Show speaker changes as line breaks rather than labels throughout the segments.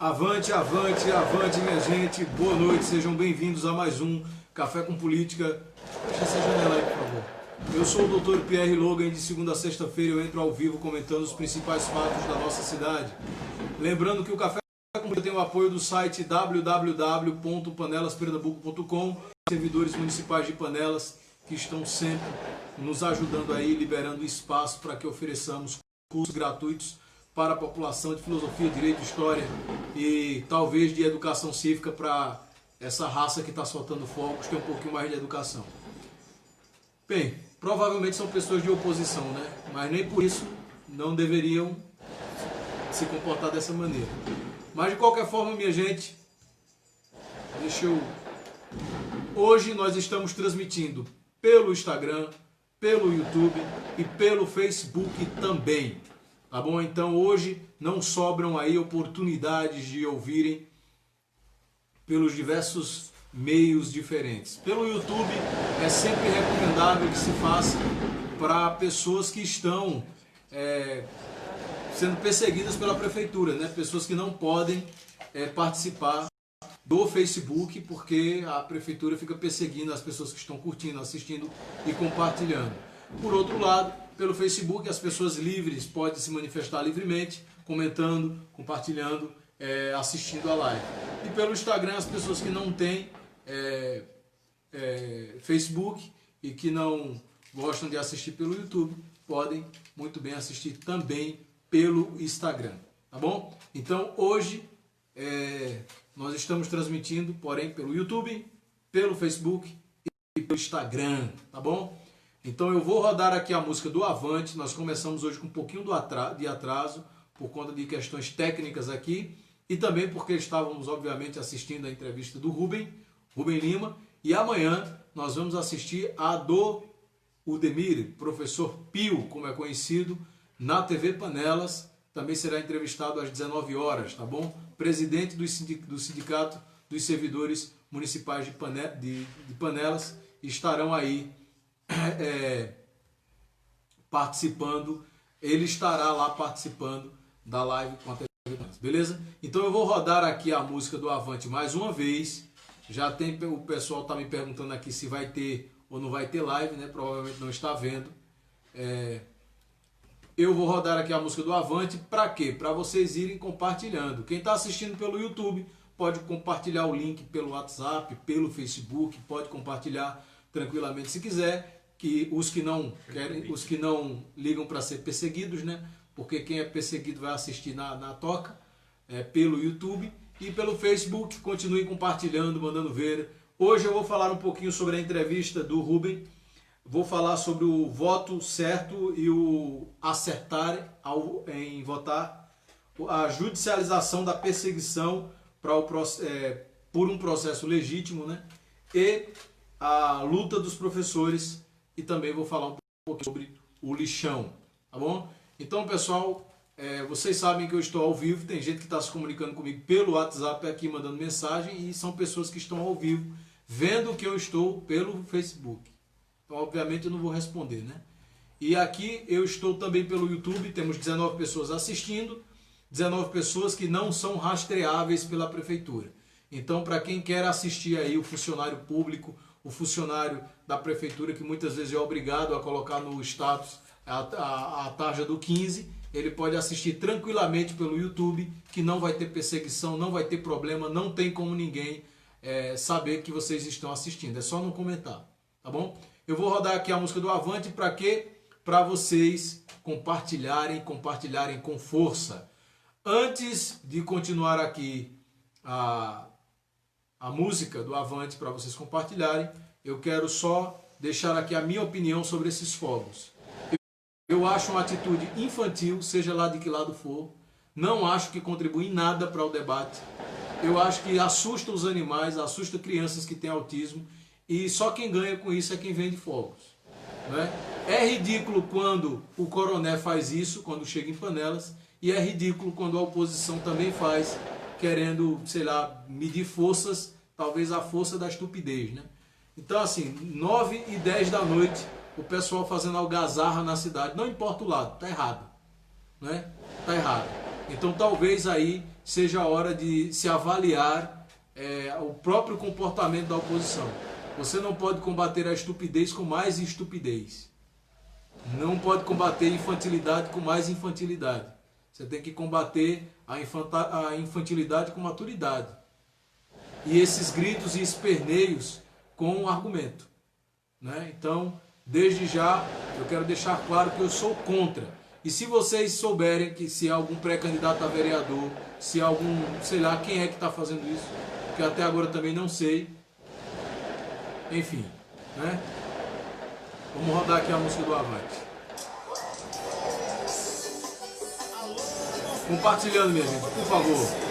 Avante, avante, avante, minha gente. Boa noite, sejam bem-vindos a mais um Café com Política. Fecha essa janela aí, por favor. Eu sou o Dr. Pierre Logan e de segunda a sexta-feira eu entro ao vivo comentando os principais fatos da nossa cidade. Lembrando que o Café com Política tem o apoio do site www.panelaspernambuco.com, servidores municipais de Panelas que estão sempre nos ajudando aí, liberando espaço para que ofereçamos cursos gratuitos para a população de filosofia, direito, história e talvez de educação cívica para essa raça que está soltando fogos, ter um pouquinho mais de educação. Bem, provavelmente são pessoas de oposição, né? Mas nem por isso não deveriam se comportar dessa maneira. Mas de qualquer forma, minha gente, hoje nós estamos transmitindo pelo Instagram, pelo YouTube e pelo Facebook também. Tá bom? Então hoje não sobram aí oportunidades de ouvirem pelos diversos meios diferentes. Pelo YouTube é sempre recomendável que se faça para pessoas que estão sendo perseguidas pela prefeitura, né? Pessoas que não podem participar do Facebook porque a prefeitura fica perseguindo as pessoas que estão curtindo, assistindo e compartilhando. Por outro lado, pelo Facebook, as pessoas livres podem se manifestar livremente, comentando, compartilhando, assistindo a live. E pelo Instagram, as pessoas que não têm Facebook e que não gostam de assistir pelo YouTube, podem muito bem assistir também pelo Instagram, tá bom? Então, hoje, nós estamos transmitindo, porém, pelo YouTube, pelo Facebook e pelo Instagram, tá bom? Então eu vou rodar aqui a música do Avante. Nós começamos hoje com um pouquinho de atraso, por conta de questões técnicas aqui, e também porque estávamos, obviamente, assistindo a entrevista do Rubem Lima, e amanhã nós vamos assistir a do Udemir, professor Pio, como é conhecido, na TV Panelas. Também será entrevistado às 19 horas, tá bom? Presidente do Sindicato dos Servidores Municipais de Panelas, estarão aí participando, ele estará lá participando da live com a TV Panelas, beleza? Então eu vou rodar aqui a música do Avante mais uma vez. Já tem, o pessoal está me perguntando aqui se vai ter ou não vai ter live, né? Provavelmente não está vendo. Eu vou rodar aqui a música do Avante, para quê? Para vocês irem compartilhando. Quem está assistindo pelo YouTube pode compartilhar o link pelo WhatsApp, pelo Facebook, pode compartilhar tranquilamente se quiser. Que os que não querem, os que não ligam para ser perseguidos, né? Porque quem é perseguido vai assistir na toca, pelo YouTube e pelo Facebook. Continue compartilhando, mandando ver. Hoje eu vou falar um pouquinho sobre a entrevista do Rubem. Vou falar sobre o voto certo e o acertar em votar, a judicialização da perseguição por um processo legítimo, né? E a luta dos professores. E também vou falar um pouco sobre o lixão, tá bom? Então, pessoal, vocês sabem que eu estou ao vivo. Tem gente que está se comunicando comigo pelo WhatsApp aqui, mandando mensagem. E são pessoas que estão ao vivo, vendo que eu estou pelo Facebook. Então, obviamente, eu não vou responder, né? E aqui eu estou também pelo YouTube. Temos 19 pessoas assistindo. 19 pessoas que não são rastreáveis pela prefeitura. Então, para quem quer assistir aí o funcionário público, o funcionário da prefeitura, que muitas vezes é obrigado a colocar no status a tarja do 15, ele pode assistir tranquilamente pelo YouTube, que não vai ter perseguição, não vai ter problema, não tem como ninguém saber que vocês estão assistindo. É só não comentar, tá bom? Eu vou rodar aqui a música do Avante, para quê? Para vocês compartilharem com força. Antes de continuar aqui a música do Avante para vocês compartilharem, eu quero só deixar aqui a minha opinião sobre esses fogos. Eu acho uma atitude infantil, seja lá de que lado for. Não acho que contribui em nada para o debate. Eu acho que assusta os animais, assusta crianças que têm autismo, e só quem ganha com isso é quem vende fogos, né? É ridículo quando o Coronel faz isso, quando chega em Panelas, e é ridículo quando a oposição também faz, querendo, sei lá, medir forças, talvez a força da estupidez, né? Então, assim, 9 e 10 da noite, o pessoal fazendo algazarra na cidade, não importa o lado, tá errado, né? Tá errado. Então, talvez aí seja a hora de se avaliar o próprio comportamento da oposição. Você não pode combater a estupidez com mais estupidez. Não pode combater a infantilidade com mais infantilidade. Você tem que combater a infantilidade com maturidade. E esses gritos e esperneios com argumento, né? Então, desde já, eu quero deixar claro que eu sou contra. E se vocês souberem que se algum pré-candidato a vereador, se algum, sei lá, quem é que está fazendo isso, que até agora eu também não sei. Enfim, né? Vamos rodar aqui a música do Avante. Compartilhando, minha gente, por favor.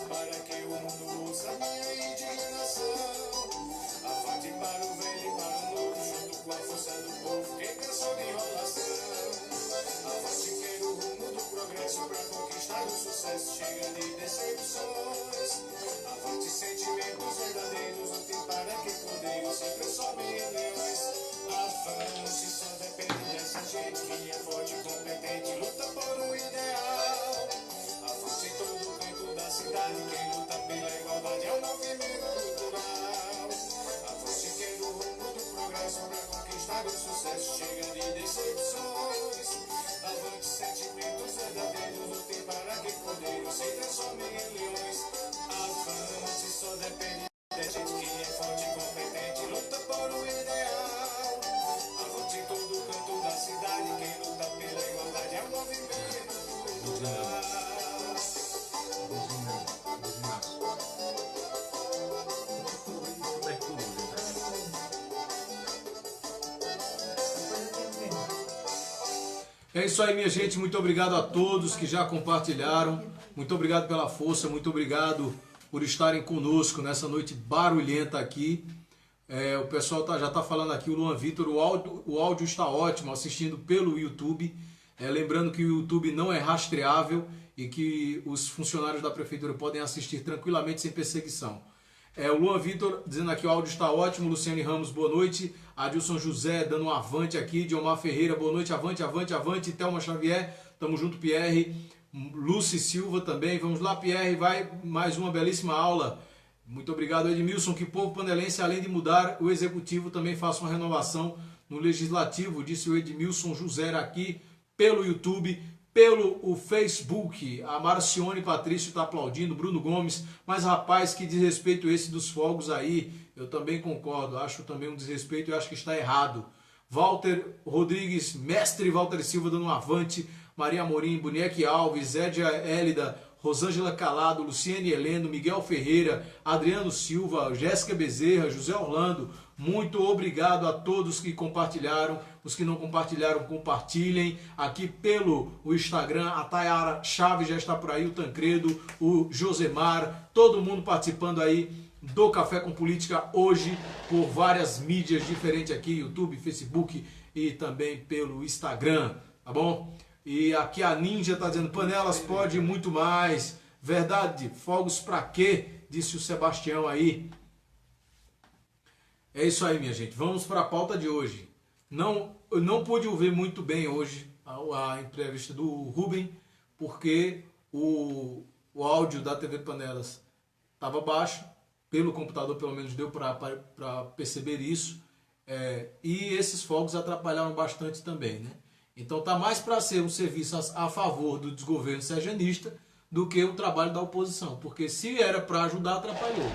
Para que o mundo ouça minha indignação. Avante para o velho e para o novo, junto com a força do povo que cansou de enrolação. Avante, quero o rumo do progresso para conquistar o sucesso. Chega de decepções. Avante, sentimentos verdadeiros, não tem para que poder, sempre sobe em leões. Avante, só depende dessa gente que é forte e competente, luta por um ideal. Avante em todo canto da cidade, quem luta pela igualdade é um movimento cultural. Avante, quero o rumo do progresso para conquistar o sucesso. Chega de decepções. Avante, sentimentos verdadeiros, lutem para que poder se transforme em leões. Avante, só depende da gente que é forte e competente, luta por um ideal. Avante em todo canto da cidade, quem luta pela igualdade é um movimento cultural.
É isso aí, minha gente. Muito obrigado a todos que já compartilharam. Muito obrigado pela força. Muito obrigado por estarem conosco nessa noite barulhenta aqui. O pessoal já está falando aqui, o Luan Vitor, o áudio está ótimo assistindo pelo YouTube. Lembrando que o YouTube não é rastreável e que os funcionários da prefeitura podem assistir tranquilamente sem perseguição. O Luan Vitor dizendo aqui o áudio está ótimo. Luciane Ramos, boa noite. Adilson José dando um avante aqui. Diomar Ferreira, boa noite. Avante, avante, avante. Thelma Xavier, tamo junto, Pierre. Lucy Silva também. Vamos lá, Pierre, vai mais uma belíssima aula. Muito obrigado, Edmilson. Que povo panelense, além de mudar o executivo, também faça uma renovação no legislativo, disse o Edmilson José aqui pelo YouTube. Pelo o Facebook, a Marcione Patrício está aplaudindo, Bruno Gomes, mas rapaz, que desrespeito esse dos fogos aí, eu também concordo, acho também um desrespeito e acho que está errado. Walter Rodrigues, mestre Walter Silva dando um avante, Maria Amorim, Boneque Alves, Édia Hélida, Rosângela Calado, Luciane Heleno, Miguel Ferreira, Adriano Silva, Jéssica Bezerra, José Orlando, muito obrigado a todos que compartilharam. Os que não compartilharam, compartilhem. Aqui pelo Instagram, a Tayara Chaves já está por aí, o Tancredo, o Josemar, todo mundo participando aí do Café com Política hoje por várias mídias diferentes aqui, YouTube, Facebook e também pelo Instagram, tá bom? E aqui a Ninja está dizendo, panelas pode muito mais. Verdade, fogos pra quê? Disse o Sebastião aí. É isso aí, minha gente. Vamos para a pauta de hoje. Eu não pude ouvir muito bem hoje a entrevista do Rubem, porque o áudio da TV Panelas estava baixo. Pelo computador, pelo menos, deu para perceber isso. E esses fogos atrapalharam bastante também, né? Então tá mais para ser um serviço a favor do desgoverno serjanista do que o trabalho da oposição. Porque se era para ajudar, atrapalhou,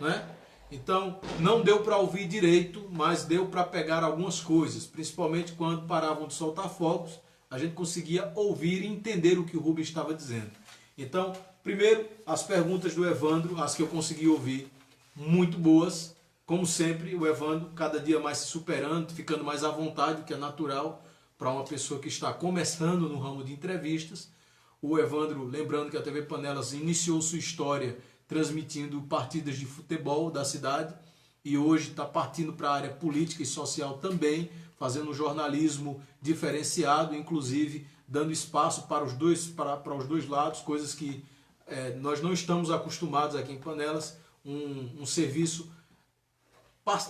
né? Então, não deu para ouvir direito, mas deu para pegar algumas coisas, principalmente quando paravam de soltar fogos, a gente conseguia ouvir e entender o que o Rubem estava dizendo. Então, primeiro, as perguntas do Evandro, as que eu consegui ouvir, muito boas. Como sempre, o Evandro cada dia mais se superando, ficando mais à vontade, o que é natural para uma pessoa que está começando no ramo de entrevistas. O Evandro, lembrando que a TV Panelas iniciou sua história transmitindo partidas de futebol da cidade e hoje está partindo para a área política e social também, fazendo um jornalismo diferenciado, inclusive dando espaço para os dois lados, coisas que nós não estamos acostumados aqui em Panelas, um serviço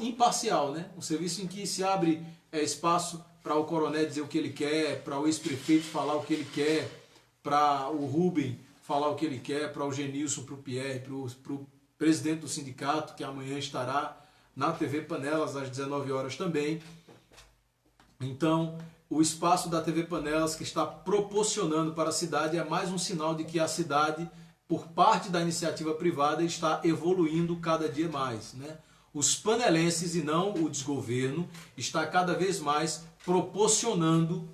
imparcial, né? Um serviço em que se abre espaço para o coronel dizer o que ele quer, para o ex-prefeito falar o que ele quer, para o Rubem falar o que ele quer, para o Genilson, para o Pierre, para o presidente do sindicato, que amanhã estará na TV Panelas às 19 horas também. Então, o espaço da TV Panelas que está proporcionando para a cidade é mais um sinal de que a cidade, por parte da iniciativa privada, está evoluindo cada dia mais, né? Os panelenses e não o desgoverno está cada vez mais proporcionando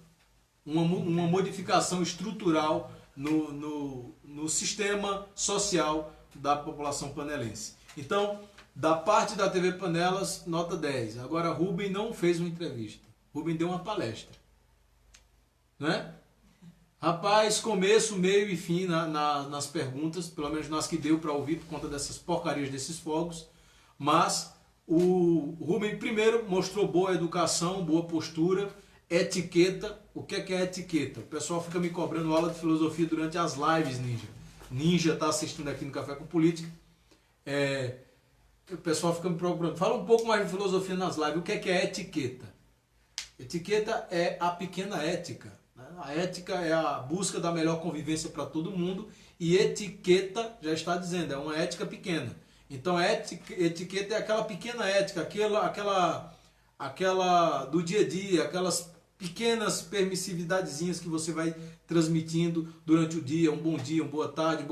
uma modificação estrutural no sistema social da população panelense. Então, da parte da TV Panelas, nota 10. Agora, Rubem não fez uma entrevista. Rubem deu uma palestra. Né? Rapaz, começo, meio e fim nas perguntas, pelo menos nas que deu para ouvir por conta dessas porcarias desses fogos. Mas o Rubem primeiro mostrou boa educação, boa postura, etiqueta. O que é etiqueta? O pessoal fica me cobrando aula de filosofia durante as lives, Ninja. Ninja está assistindo aqui no Café com Política. O pessoal fica me procurando. Fala um pouco mais de filosofia nas lives. O que é etiqueta? Etiqueta é a pequena ética. Né? A ética é a busca da melhor convivência para todo mundo. E etiqueta, já está dizendo, é uma ética pequena. Então, etiqueta é aquela pequena ética, aquela do dia a dia, aquelas pequenas permissividadezinhas que você vai transmitindo durante o dia, um bom dia, uma boa tarde,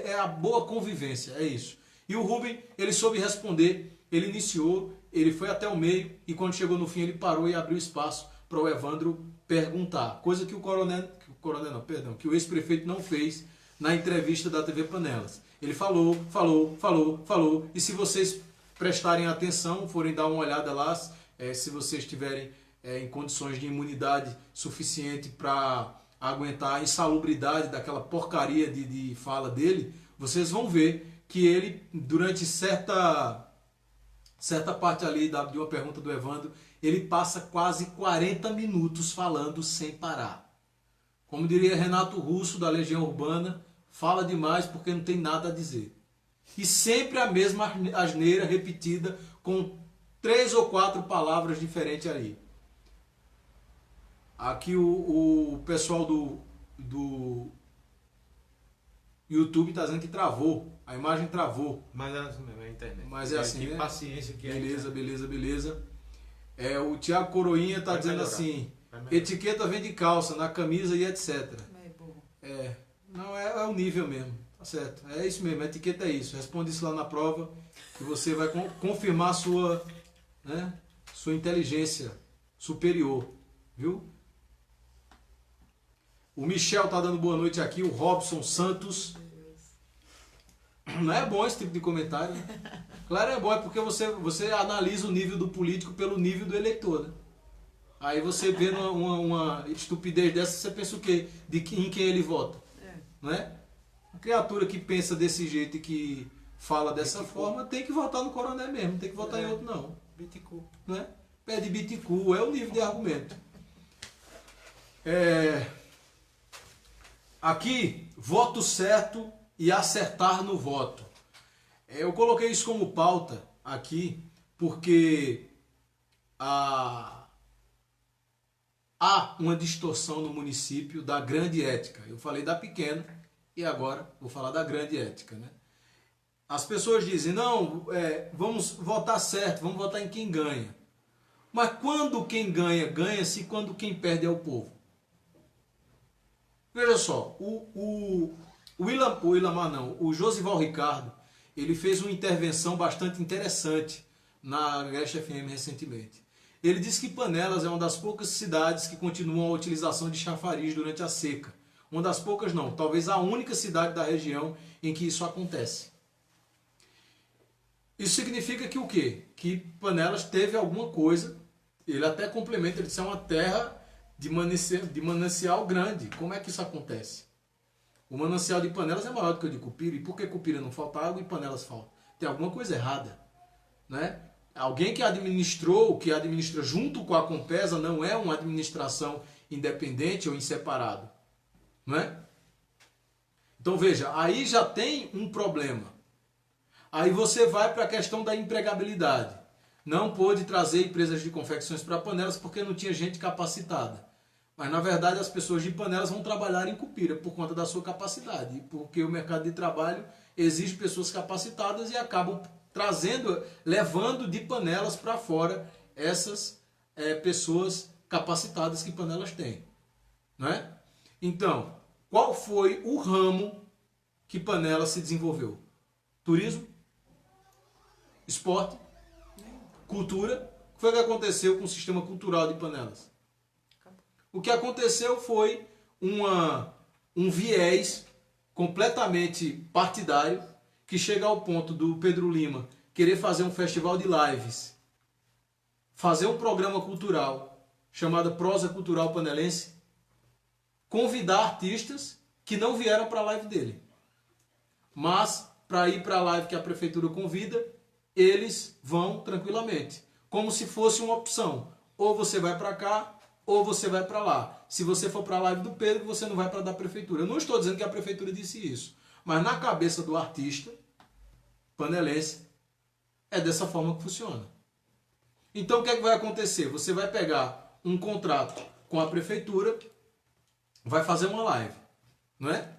é a boa convivência, é isso. E o Rubem, ele soube responder, ele iniciou, ele foi até o meio e quando chegou no fim ele parou e abriu espaço para o Evandro perguntar, coisa que que o ex-prefeito não fez na entrevista da TV Panelas. Ele falou, e se vocês prestarem atenção, forem dar uma olhada lá, se vocês tiverem em condições de imunidade suficiente para aguentar a insalubridade daquela porcaria de fala dele, vocês vão ver que ele, durante certa parte ali de uma pergunta do Evandro, ele passa quase 40 minutos falando sem parar. Como diria Renato Russo, da Legião Urbana, fala demais porque não tem nada a dizer. E sempre a mesma asneira repetida com 3 ou 4 palavras diferentes ali. Aqui o pessoal do YouTube está dizendo que travou. A imagem travou.
Mas é assim mesmo, é a internet.
Mas é assim, né?
Paciência que
Beleza. O Thiago Coroinha está dizendo assim, etiqueta vem de calça, na camisa e etc. Não, é o nível mesmo. Tá certo. É isso mesmo, a etiqueta é isso. Responde isso lá na prova que você vai confirmar sua inteligência superior. Viu? O Michel tá dando boa noite aqui, o Robson Santos. Não é bom esse tipo de comentário, né? Claro, é bom, é porque você analisa o nível do político pelo nível do eleitor, né? Aí você vê uma estupidez dessa, você pensa o quê? Em quem ele vota. Não é? Uma criatura que pensa desse jeito e que fala dessa forma tem que votar no coronel mesmo, não tem que votar em outro não.
Biticu.
Não é? Pé de biticu, é o nível de argumento. Aqui, voto certo e acertar no voto. Eu coloquei isso como pauta aqui porque há uma distorção no município da grande ética. Eu falei da pequena e agora vou falar da grande ética, né? As pessoas dizem, não, vamos votar certo, vamos votar em quem ganha. Mas quando quem ganha, ganha-se, quando quem perde é o povo. Veja só, o Josival Ricardo, ele fez uma intervenção bastante interessante na Agreste FM recentemente. Ele disse que Panelas é uma das poucas cidades que continuam a utilização de chafariz durante a seca. Uma das poucas não, talvez a única cidade da região em que isso acontece. Isso significa que o quê? Que Panelas teve alguma coisa, ele até complementa, ele disse, é uma terra de manancial grande. Como é que isso acontece? O manancial de Panelas é maior do que o de Cupira. E por que Cupira não falta água e Panelas falta? Tem alguma coisa errada, né? Alguém que administrou, que administra junto com a Compesa, não é uma administração independente ou em separado, não é? Então veja, aí já tem um problema. Aí você vai para a questão da empregabilidade. Não pôde trazer empresas de confecções para Panelas porque não tinha gente capacitada. Mas na verdade as pessoas de Panelas vão trabalhar em Cupira por conta da sua capacidade. Porque o mercado de trabalho exige pessoas capacitadas e acabam trazendo, levando de Panelas para fora essas pessoas capacitadas que Panelas têm. Não é? Então, qual foi o ramo que Panelas se desenvolveu? Turismo? Esporte? Cultura? O que foi que aconteceu com o sistema cultural de Panelas? O que aconteceu foi um viés completamente partidário que chega ao ponto do Pedro Lima querer fazer um festival de lives, fazer um programa cultural chamado Prosa Cultural Panelense, convidar artistas que não vieram para a live dele. Mas, para ir para a live que a prefeitura convida, eles vão tranquilamente. Como se fosse uma opção. Ou você vai para cá, ou você vai para lá. Se você for para a live do Pedro, você não vai para a da prefeitura. Eu não estou dizendo que a prefeitura disse isso. Mas na cabeça do artista panelense, é dessa forma que funciona. Então o que é que vai acontecer? Você vai pegar um contrato com a prefeitura, vai fazer uma live, não é?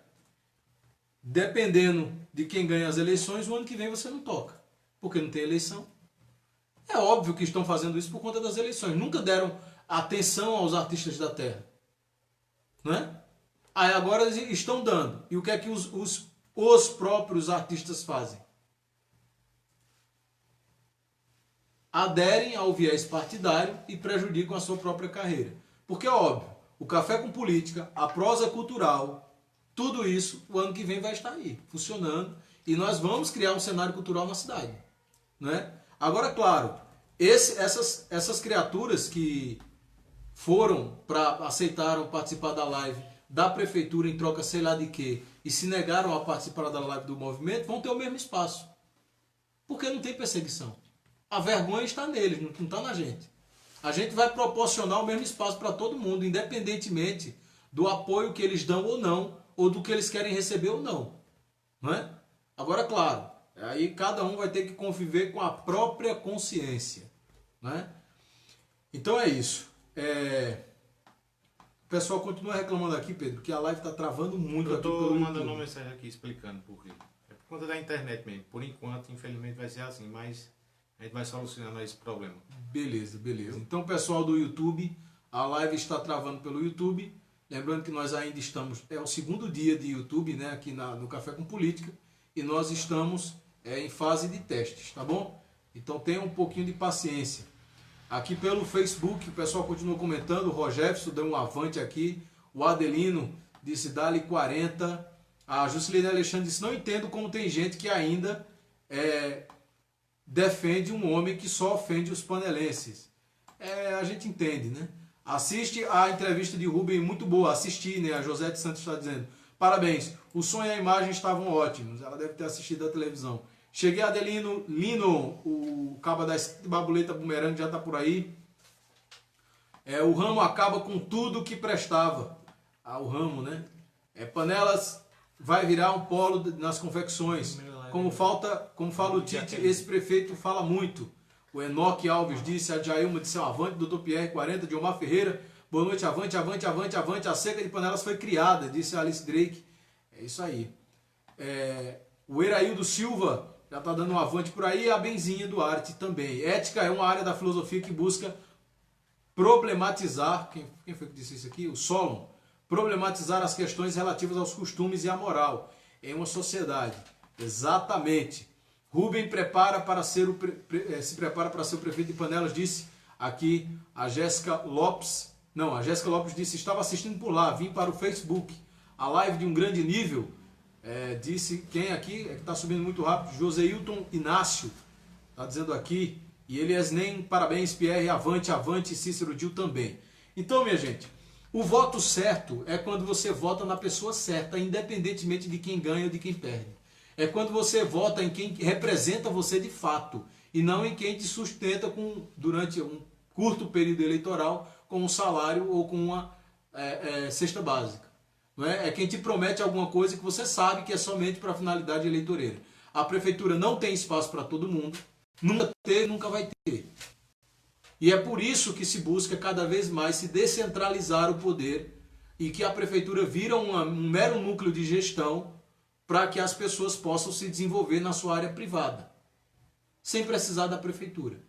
Dependendo de quem ganha as eleições, o ano que vem você não toca, porque não tem eleição. É óbvio que estão fazendo isso por conta das eleições. Nunca deram atenção aos artistas da terra, não é? Aí agora estão dando. E o que é que os próprios artistas fazem? Aderem ao viés partidário e prejudicam a sua própria carreira. Porque é óbvio, o Café com Política, a prosa cultural, tudo isso, o ano que vem vai estar aí, funcionando, e nós vamos criar um cenário cultural na cidade. Né? Agora, claro, essas criaturas que aceitaram participar da live da prefeitura em troca sei lá de quê, e se negaram a participar da live do movimento, vão ter o mesmo espaço. Porque não tem perseguição. A vergonha está neles, não está na gente. A gente vai proporcionar o mesmo espaço para todo mundo, independentemente do apoio que eles dão ou não, ou do que eles querem receber ou não. Não é? Agora, claro, aí cada um vai ter que conviver com a própria consciência. Não é? Então é isso. O pessoal continua reclamando aqui, Pedro, que a live está travando muito.
Eu estou mandando uma mensagem aqui explicando por quê. É por conta da internet mesmo. Por enquanto, infelizmente, vai ser assim, mas a gente vai solucionando esse problema.
Beleza, beleza. Então, pessoal do YouTube, a live está travando pelo YouTube. Lembrando que nós ainda estamos... É o segundo dia de YouTube, né, aqui no Café com Política. E nós estamos em fase de testes, tá bom? Então, tenha um pouquinho de paciência. Aqui pelo Facebook, o pessoal continua comentando. O Rogerson deu um avante aqui. O Adelino disse, dá-lhe 40. A Juscelina Alexandre disse, não entendo como tem gente que ainda... defende um homem que só ofende os panelenses. A gente entende, né? Assiste a entrevista de Rubem, muito boa. Assisti, né? A Josete Santos está dizendo. Parabéns, o som e a imagem estavam ótimos. Ela deve ter assistido a televisão. Cheguei a Adelino Lino, o cabo da babuleta bumerangue já está por aí. O ramo acaba com tudo que prestava. O ramo, né? Panelas vai virar um polo nas confecções. Como fala o Tite, esse prefeito fala muito. O Enoque Alves disse, a Jailma disse, avante, doutor Pierre 40, Diomar Ferreira, boa noite, avante, avante, avante, avante, a seca de Panelas foi criada, disse a Alice Drake. É isso aí. O Eraildo Silva já está dando um avante por aí, a Benzinha Duarte também. Ética é uma área da filosofia que busca problematizar, quem foi que disse isso aqui? O Solon. Problematizar as questões relativas aos costumes e à moral em uma sociedade. Exatamente. Rubem se prepara para ser o prefeito de Panelas, disse aqui a Jéssica Lopes. Não, a Jéssica Lopes disse, estava assistindo por lá, vim para o Facebook. A live de um grande nível. disse, quem aqui é que está subindo muito rápido? Joseilton Inácio está dizendo aqui, e Elias nem parabéns, Pierre, avante, avante, Cícero Dil também. Então, minha gente, o voto certo é quando você vota na pessoa certa, independentemente de quem ganha ou de quem perde. É quando você vota em quem representa você de fato, e não em quem te sustenta durante um curto período eleitoral com um salário ou com uma cesta básica. Não é? É quem te promete alguma coisa que você sabe que é somente para finalidade eleitoreira. A prefeitura não tem espaço para todo mundo, nunca teve, nunca vai ter. E é por isso que se busca cada vez mais se descentralizar o poder e que a prefeitura vira um mero núcleo de gestão para que as pessoas possam se desenvolver na sua área privada, sem precisar da prefeitura.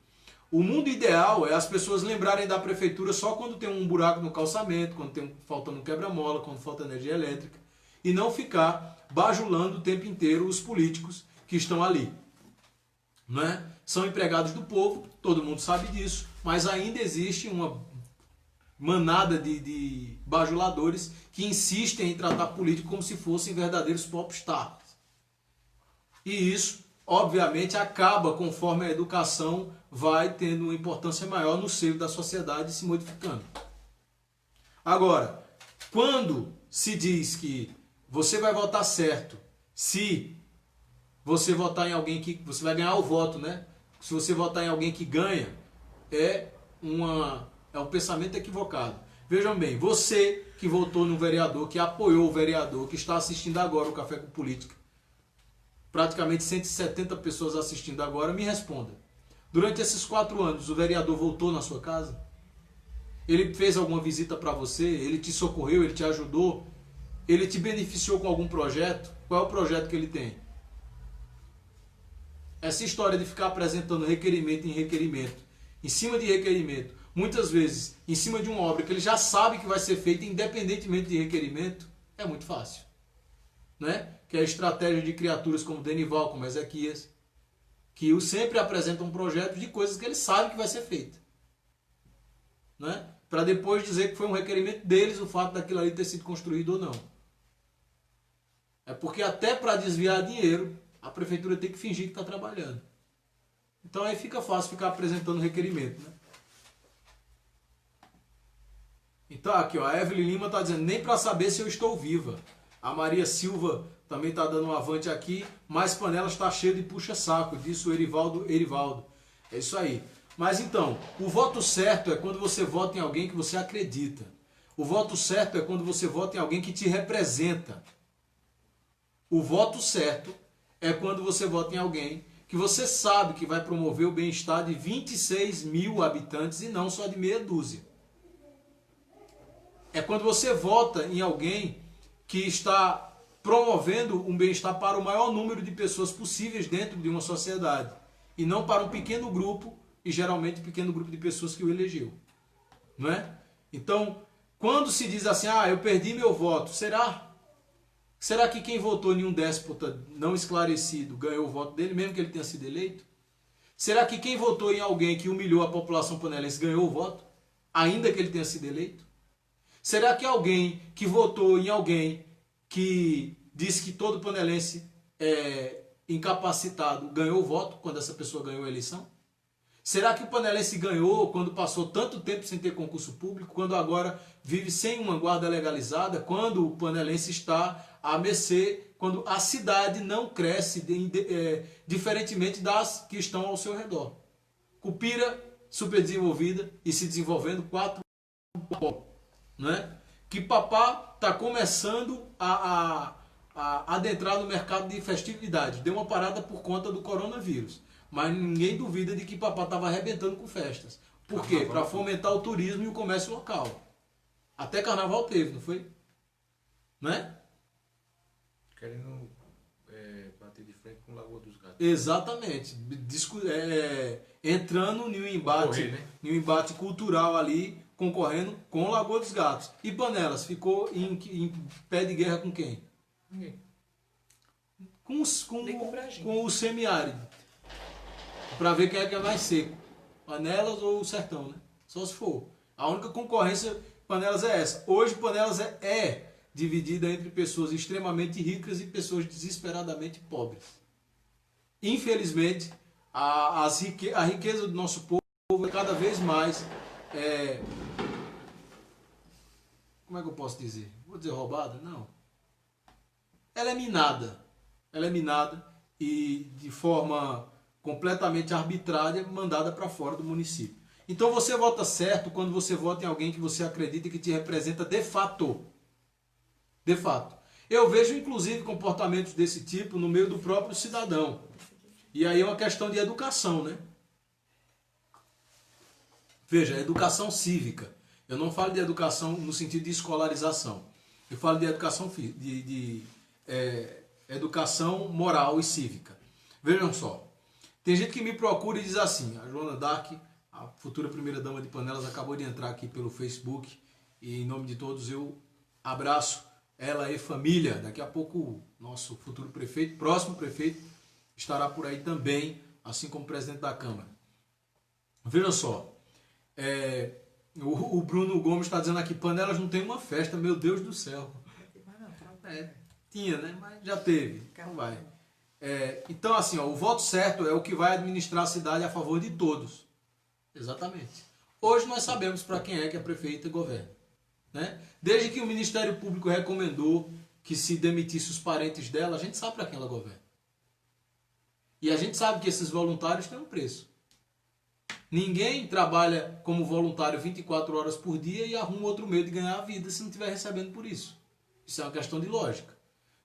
O mundo ideal é as pessoas lembrarem da prefeitura só quando tem um buraco no calçamento, quando tem faltando um quebra-mola, quando falta energia elétrica, e não ficar bajulando o tempo inteiro os políticos que estão ali. Não é? São empregados do povo, todo mundo sabe disso, mas ainda existe uma manada de bajuladores que insistem em tratar político como se fossem verdadeiros popstars. E isso, obviamente, acaba conforme a educação vai tendo uma importância maior no seio da sociedade e se modificando. Agora, quando se diz que você vai votar certo se você votar em alguém que você vai ganhar o voto, né? Se você votar em alguém que ganha, é um pensamento equivocado. Vejam bem, você que votou no vereador, que apoiou o vereador, que está assistindo agora o Café com Política, praticamente 170 pessoas assistindo agora, me responda. Durante esses 4 anos, o vereador voltou na sua casa? Ele fez alguma visita para você? Ele te socorreu? Ele te ajudou? Ele te beneficiou com algum projeto? Qual é o projeto que ele tem? Essa história de ficar apresentando requerimento em requerimento, em cima de requerimento, muitas vezes em cima de uma obra que ele já sabe que vai ser feita independentemente de requerimento, é muito fácil. Né? Que é a estratégia de criaturas como Denival, como Ezequias, que sempre apresentam um projeto de coisas que eles sabem que vai ser feita. Né? Para depois dizer que foi um requerimento deles o fato daquilo ali ter sido construído ou não. É porque até para desviar dinheiro, a prefeitura tem que fingir que está trabalhando. Então aí fica fácil ficar apresentando requerimento. Né? Então aqui, ó, a Evelyn Lima está dizendo, nem para saber se eu estou viva. A Maria Silva também está dando um avante aqui, mas Panelas está cheio de puxa-saco, disse o Erivaldo. É isso aí. Mas então, o voto certo é quando você vota em alguém que você acredita. O voto certo é quando você vota em alguém que te representa. O voto certo é quando você vota em alguém que você sabe que vai promover o bem-estar de 26 mil habitantes e não só de meia dúzia. É quando você vota em alguém que está promovendo um bem-estar para o maior número de pessoas possíveis dentro de uma sociedade e não para um pequeno grupo, e geralmente um pequeno grupo de pessoas que o elegeu. Não é? Então, quando se diz assim, eu perdi meu voto, será? Será que quem votou em um déspota não esclarecido ganhou o voto dele, mesmo que ele tenha sido eleito? Será que quem votou em alguém que humilhou a população panelense ganhou o voto, ainda que ele tenha sido eleito? Será que alguém que votou em alguém que disse que todo panelense é incapacitado ganhou o voto quando essa pessoa ganhou a eleição? Será que o panelense ganhou quando passou tanto tempo sem ter concurso público, quando agora vive sem uma guarda legalizada, quando o panelense está à mercê, quando a cidade não cresce, diferentemente das que estão ao seu redor? Cupira, super desenvolvida e se desenvolvendo 4 polos, né? Que Papá está começando a adentrar no mercado de festividade. Deu uma parada por conta do coronavírus. Mas ninguém duvida de que Papá estava arrebentando com festas. Por quê? Para fomentar o turismo e o comércio local. Até carnaval teve, não foi? Né?
Querendo bater de frente com Lagoa dos Gatos.
Exatamente. Entrando em um embate cultural ali, concorrendo com Lagoa dos Gatos. E Panelas ficou em pé de guerra com quem?
Ninguém.
Com o semiárido. Para ver quem é que é mais seco. Panelas ou o sertão, né? Só se for. A única concorrência Panelas é essa. Hoje Panelas é dividida entre pessoas extremamente ricas e pessoas desesperadamente pobres. Infelizmente, a riqueza do nosso povo é cada vez mais, como é que eu posso dizer? Vou dizer roubada? Não. Ela é minada. Ela é minada e de forma completamente arbitrária, mandada para fora do município. Então você vota certo quando você vota em alguém que você acredita que te representa de fato. De fato. Eu vejo inclusive comportamentos desse tipo no meio do próprio cidadão. E aí é uma questão de educação, né? Veja, educação cívica. Eu não falo de educação no sentido de escolarização. Eu falo de educação, educação moral e cívica. Vejam só. Tem gente que me procura e diz assim, a Joana Dark, a futura primeira-dama de Panelas, acabou de entrar aqui pelo Facebook e em nome de todos eu abraço ela e família. Daqui a pouco o nosso futuro prefeito, próximo prefeito, estará por aí também, assim como o presidente da Câmara. Veja só, o Bruno Gomes está dizendo aqui, Panelas não tem uma festa, meu Deus do céu. Tinha, né? Mas já teve, não vai. Então, assim, ó, o voto certo é o que vai administrar a cidade a favor de todos. Exatamente. Hoje nós sabemos para quem é que a prefeita governa. Né? Desde que o Ministério Público recomendou que se demitisse os parentes dela, a gente sabe para quem ela governa. E a gente sabe que esses voluntários têm um preço. Ninguém trabalha como voluntário 24 horas por dia e arruma outro meio de ganhar a vida se não estiver recebendo por isso. Isso é uma questão de lógica.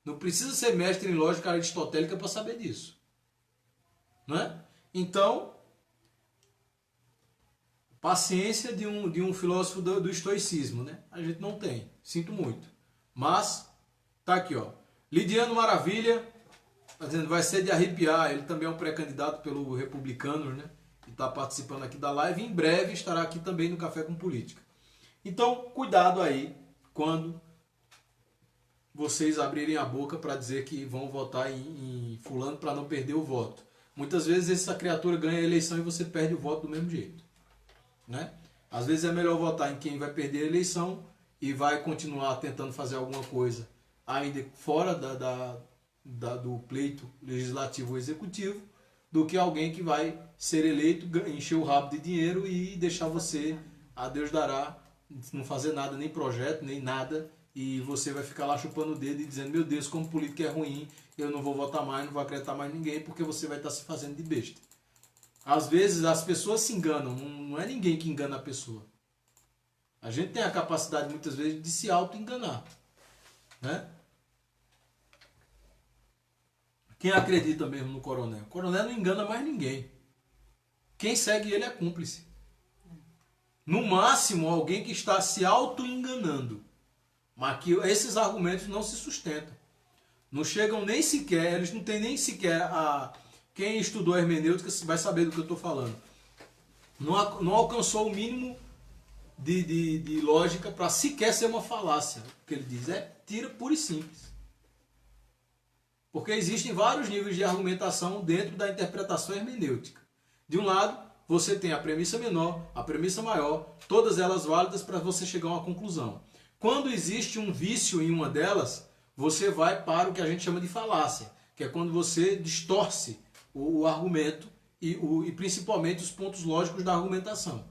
Não precisa ser mestre em lógica aristotélica para saber disso. Não é? Então, paciência de um filósofo do estoicismo, né? A gente não tem. Sinto muito. Mas, tá aqui, ó. Lidiano Maravilha, tá dizendo, vai ser de arrepiar. Ele também é um pré-candidato pelo Republicanos, né? E está participando aqui da live. Em breve estará aqui também no Café com Política. Então, cuidado aí quando vocês abrirem a boca para dizer que vão votar em fulano para não perder o voto. Muitas vezes essa criatura ganha a eleição e você perde o voto do mesmo jeito. Né? Às vezes é melhor votar em quem vai perder a eleição e vai continuar tentando fazer alguma coisa ainda fora do pleito legislativo ou executivo, do que alguém que vai ser eleito, encher o rabo de dinheiro e deixar você, a Deus dará, não fazer nada, nem projeto, nem nada, e você vai ficar lá chupando o dedo e dizendo, meu Deus, como política é ruim, eu não vou votar mais, não vou acreditar mais ninguém, porque você vai estar se fazendo de besta. Às vezes as pessoas se enganam, não é ninguém que engana a pessoa. A gente tem a capacidade muitas vezes de se auto-enganar. Né? Quem acredita mesmo no coronel? O coronel não engana mais ninguém. Quem segue ele é cúmplice. No máximo, alguém que está se auto-enganando. Mas que esses argumentos não se sustentam. Não chegam nem sequer, eles não têm nem sequer a... Quem estudou hermenêutica vai saber do que eu estou falando. Não alcançou o mínimo de lógica para sequer ser uma falácia. O que ele diz é tira pura e simples. Porque existem vários níveis de argumentação dentro da interpretação hermenêutica. De um lado, você tem a premissa menor, a premissa maior, todas elas válidas para você chegar a uma conclusão. Quando existe um vício em uma delas, você vai para o que a gente chama de falácia, que é quando você distorce o argumento e principalmente os pontos lógicos da argumentação.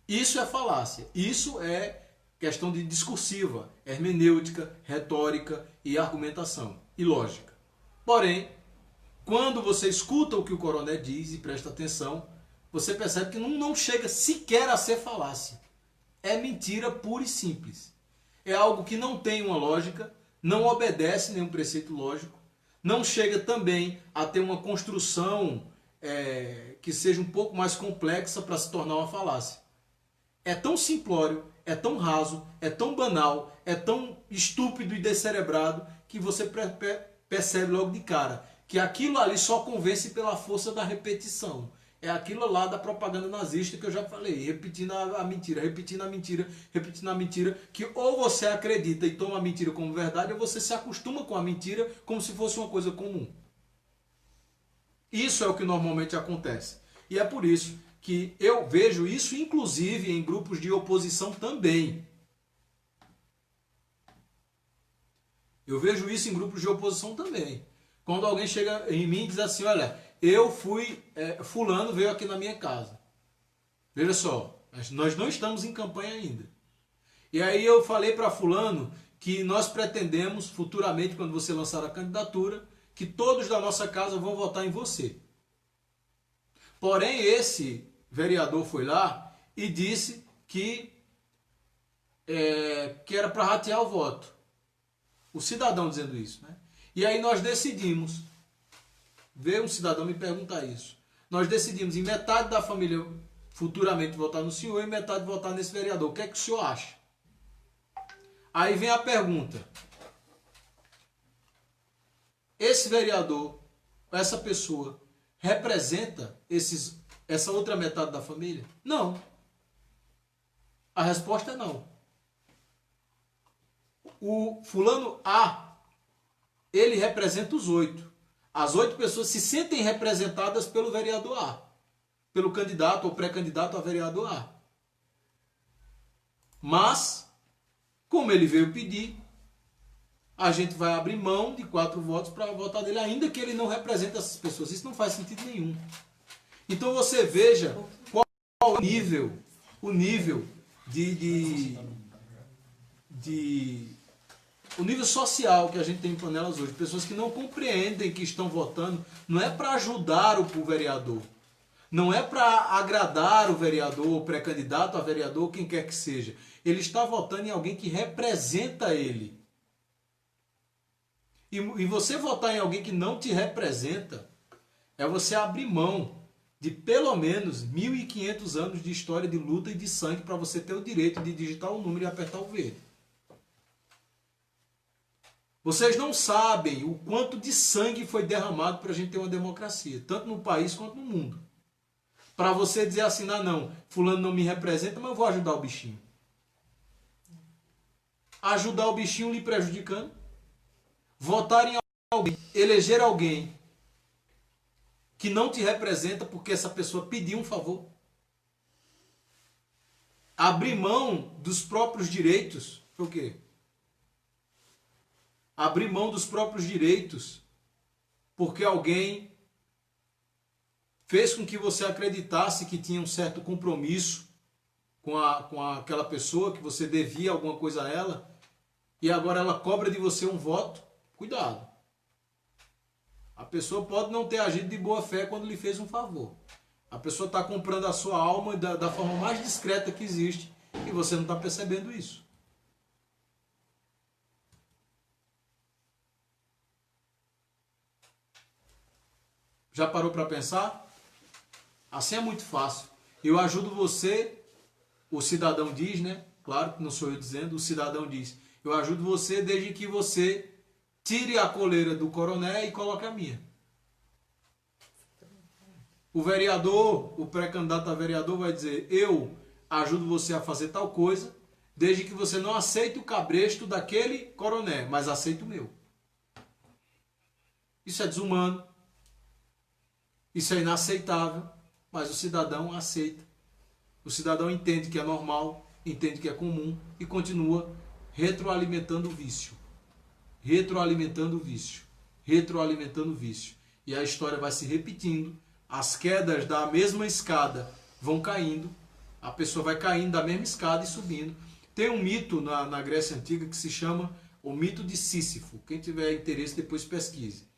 Isso é falácia. Isso é questão de discursiva, hermenêutica, retórica e argumentação e lógica. Porém, quando você escuta o que o coronel diz e presta atenção, você percebe que não chega sequer a ser falácia. É mentira pura e simples. É algo que não tem uma lógica, não obedece nenhum preceito lógico, não chega também a ter uma construção que seja um pouco mais complexa para se tornar uma falácia. É tão simplório, é tão raso, é tão banal, é tão estúpido e descerebrado que você percebe logo de cara que aquilo ali só convence pela força da repetição. É aquilo lá da propaganda nazista que eu já falei, repetindo a mentira, repetindo a mentira, repetindo a mentira, que ou você acredita e toma a mentira como verdade, ou você se acostuma com a mentira como se fosse uma coisa comum. Isso é o que normalmente acontece. E é por isso que eu vejo isso, inclusive, em grupos de oposição também. Eu vejo isso em grupos de oposição também. Quando alguém chega em mim e diz assim, olha, eu fui, fulano veio aqui na minha casa. Veja só, nós não estamos em campanha ainda. E aí eu falei para fulano que nós pretendemos futuramente, quando você lançar a candidatura, que todos da nossa casa vão votar em você. Porém, esse vereador foi lá e disse que era para ratear o voto. O cidadão dizendo isso, né? E aí nós decidimos, veio um cidadão me perguntar isso, nós decidimos em metade da família futuramente votar no senhor e metade votar nesse vereador. O que é que o senhor acha? Aí vem a pergunta, esse vereador, essa pessoa, representa essa outra metade da família? Não. A resposta é não. O fulano A, ele representa os 8. As 8 pessoas se sentem representadas pelo vereador A, pelo candidato ou pré-candidato a vereador A. Mas, como ele veio pedir, a gente vai abrir mão de 4 votos para votar dele, ainda que ele não represente essas pessoas. Isso não faz sentido nenhum. Então você veja qual é o nível o nível social que a gente tem em Panelas hoje. Pessoas que não compreendem que estão votando, não é para ajudar o vereador, não é para agradar o vereador, o pré-candidato a vereador, quem quer que seja. Ele está votando em alguém que representa ele. E você votar em alguém que não te representa é você abrir mão de pelo menos 1.500 anos de história de luta e de sangue para você ter o direito de digitar o número e apertar o verde. Vocês não sabem o quanto de sangue foi derramado para a gente ter uma democracia, tanto no país quanto no mundo. Para você dizer assim, não, fulano não me representa, mas eu vou ajudar o bichinho. Ajudar o bichinho lhe prejudicando. Votar em alguém, eleger alguém que não te representa porque essa pessoa pediu um favor. Abrir mão dos próprios direitos, foi o quê? Abrir mão dos próprios direitos porque alguém fez com que você acreditasse que tinha um certo compromisso com aquela pessoa, que você devia alguma coisa a ela, e agora ela cobra de você um voto. Cuidado. A pessoa pode não ter agido de boa fé quando lhe fez um favor. A pessoa está comprando a sua alma da forma mais discreta que existe e você não está percebendo isso. Já parou para pensar? Assim é muito fácil. Eu ajudo você, o cidadão diz, né? Claro que não sou eu dizendo, o cidadão diz. Eu ajudo você desde que você tire a coleira do coroné e coloque a minha. O vereador, o pré-candidato a vereador vai dizer, eu ajudo você a fazer tal coisa, desde que você não aceite o cabresto daquele coroné, mas aceite o meu. Isso é desumano. Isso é inaceitável, mas o cidadão aceita. O cidadão entende que é normal, entende que é comum e continua retroalimentando o vício. Retroalimentando o vício. Retroalimentando o vício. E a história vai se repetindo, as quedas da mesma escada vão caindo, a pessoa vai caindo da mesma escada e subindo. Tem um mito na Grécia Antiga que se chama o mito de Sísifo. Quem tiver interesse depois pesquise.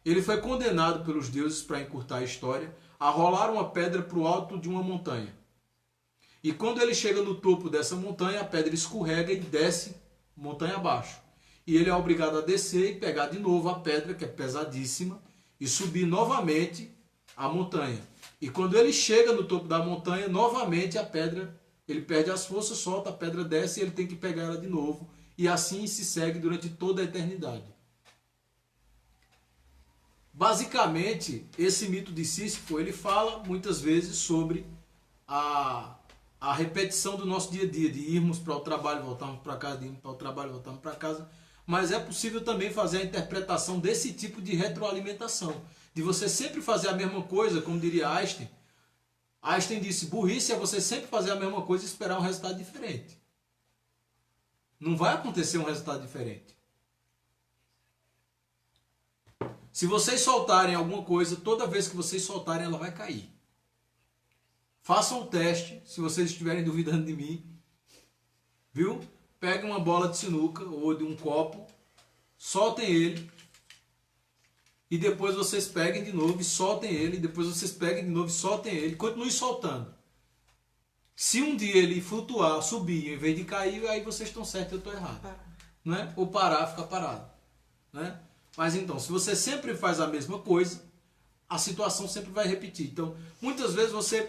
Ele foi condenado pelos deuses, para encurtar a história, a rolar uma pedra para o alto de uma montanha. E quando ele chega no topo dessa montanha, a pedra escorrega e desce montanha abaixo. E ele é obrigado a descer e pegar de novo a pedra, que é pesadíssima, e subir novamente a montanha. E quando ele chega no topo da montanha, novamente a pedra, ele perde as forças, solta, a pedra desce e ele tem que pegar ela de novo. E assim se segue durante toda a eternidade. Basicamente, esse mito de Sísifo, ele fala muitas vezes sobre a repetição do nosso dia a dia, de irmos para o trabalho, voltarmos para casa, de irmos para o trabalho, voltarmos para casa. Mas é possível também fazer a interpretação desse tipo de retroalimentação, de você sempre fazer a mesma coisa, como diria Einstein. Einstein disse, burrice é você sempre fazer a mesma coisa e esperar um resultado diferente. Não vai acontecer um resultado diferente. Se vocês soltarem alguma coisa, toda vez que vocês soltarem, ela vai cair. Façam um teste, se vocês estiverem duvidando de mim. Viu? Peguem uma bola de sinuca ou de um copo, soltem ele. E depois vocês peguem de novo e soltem ele. Depois vocês peguem de novo e soltem ele. Continue soltando. Se um dia ele flutuar, subir, em vez de cair, aí vocês estão certos, eu estou errado. Né? Ou parar, ficar parado. Né? Mas então, se você sempre faz a mesma coisa, a situação sempre vai repetir. Então, muitas vezes você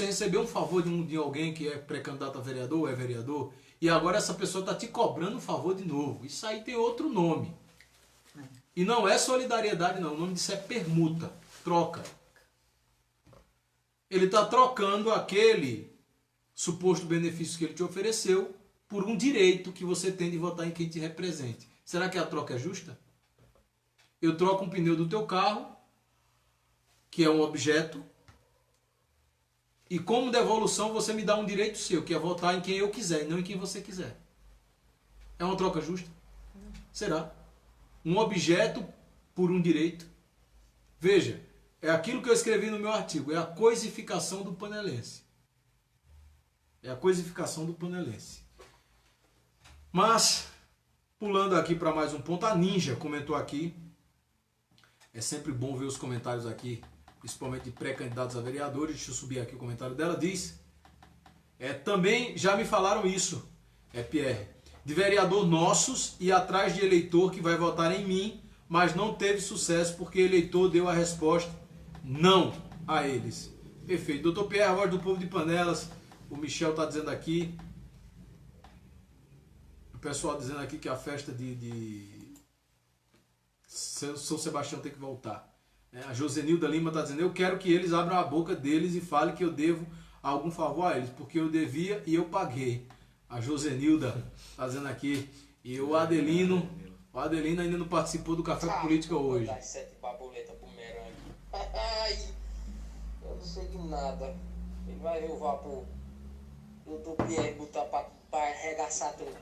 recebeu um favor de alguém que é pré-candidato a vereador, ou é vereador, e agora essa pessoa está te cobrando um favor de novo. Isso aí tem outro nome. E não é solidariedade, não. O nome disso é permuta, troca. Ele está trocando aquele suposto benefício que ele te ofereceu por um direito que você tem de votar em quem te represente. Será que a troca é justa? Eu troco um pneu do teu carro, que é um objeto, e como devolução você me dá um direito seu, que é votar em quem eu quiser e não em quem você quiser. É uma troca justa? Será? Um objeto por um direito? Veja, é aquilo que eu escrevi no meu artigo, é a coisificação do panelense. É a coisificação do panelense. Mas, pulando aqui para mais um ponto, a Ninja comentou aqui. É sempre bom ver os comentários aqui, principalmente de pré-candidatos a vereadores. Deixa eu subir aqui o comentário dela. Diz, também já me falaram isso, Pierre, de vereador nossos e atrás de eleitor que vai votar em mim, mas não teve sucesso porque eleitor deu a resposta não a eles. Perfeito. Doutor Pierre, a voz do povo de Panelas. O Michel está dizendo aqui. O pessoal dizendo aqui que a festa de São Sebastião tem que voltar. A Josenilda Lima está dizendo, eu quero que eles abram a boca deles e falem que eu devo algum favor a eles, porque eu devia e eu paguei. A Josenilda está dizendo aqui. E o Adelino ainda não participou do Café com Política hoje.
Vou dar 7 baboletas pro Merangue. Ai, eu não sei de nada. Ele vai ver o vapor. Doutor Pierre botar pra arregaçar tudo.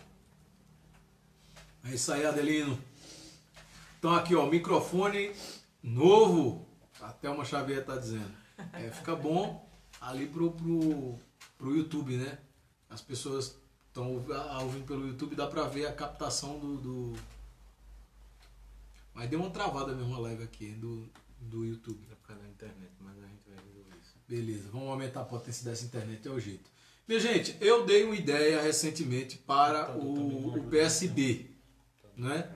É isso aí, Adelino. Então aqui, ó, microfone novo. A Thelma Xavier tá dizendo. Fica bom ali pro YouTube, né? As pessoas estão ouvindo pelo YouTube, dá pra ver a captação do... Mas deu uma travada mesmo a live aqui do YouTube.
É por causa da internet, mas a gente vai resolver isso.
Beleza, vamos aumentar a potência dessa internet, é o jeito. Minha gente, eu dei uma ideia recentemente para o PSB, né?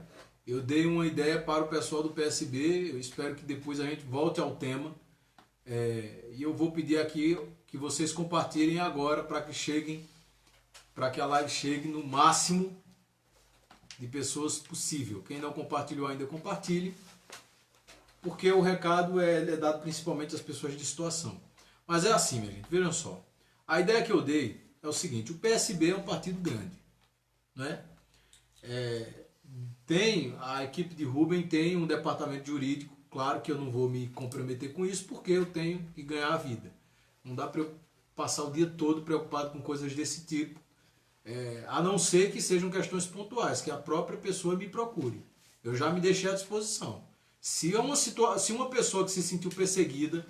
Eu dei uma ideia para o pessoal do PSB, eu espero que depois a gente volte ao tema. E eu vou pedir aqui que vocês compartilhem agora para que a live chegue no máximo de pessoas possível. Quem não compartilhou ainda, compartilhe, porque o recado é dado principalmente às pessoas de situação. Mas é assim, minha gente, vejam só. A ideia que eu dei é o seguinte, o PSB é um partido grande, né? A equipe de Rubem tem um departamento jurídico, claro que eu não vou me comprometer com isso, porque eu tenho que ganhar a vida. Não dá para eu passar o dia todo preocupado com coisas desse tipo, a não ser que sejam questões pontuais, que a própria pessoa me procure. Eu já me deixei à disposição. Se uma pessoa que se sentiu perseguida,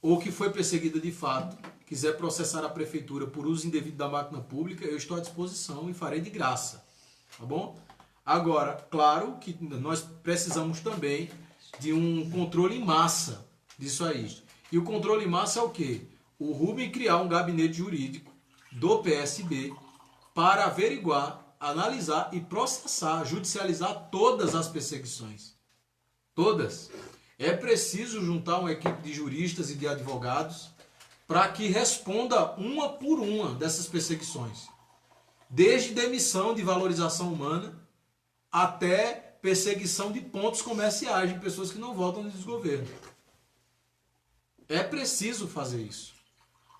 ou que foi perseguida de fato, quiser processar a prefeitura por uso indevido da máquina pública, eu estou à disposição e farei de graça. Tá bom? Agora, claro que nós precisamos também de um controle em massa disso aí. E o controle em massa é o quê? O Rubem criar um gabinete jurídico do PSB para averiguar, analisar e processar, judicializar todas as perseguições. Todas. É preciso juntar uma equipe de juristas e de advogados para que responda uma por uma dessas perseguições. Desde demissão de valorização humana até perseguição de pontos comerciais de pessoas que não votam no desgoverno. É preciso fazer isso.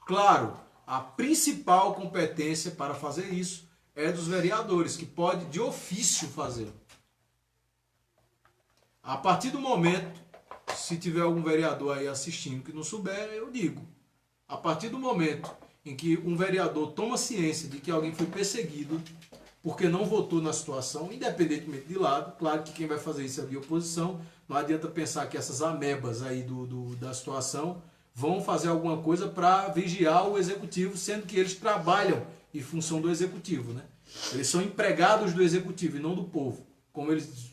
Claro, a principal competência para fazer isso é dos vereadores, que pode de ofício fazer. A partir do momento, se tiver algum vereador aí assistindo que não souber, eu digo. A partir do momento em que um vereador toma ciência de que alguém foi perseguido, porque não votou na situação, independentemente de lado. Claro que quem vai fazer isso é de oposição. Não adianta pensar que essas amebas aí da situação vão fazer alguma coisa para vigiar o executivo, sendo que eles trabalham em função do executivo, né? Eles são empregados do executivo e não do povo, como eles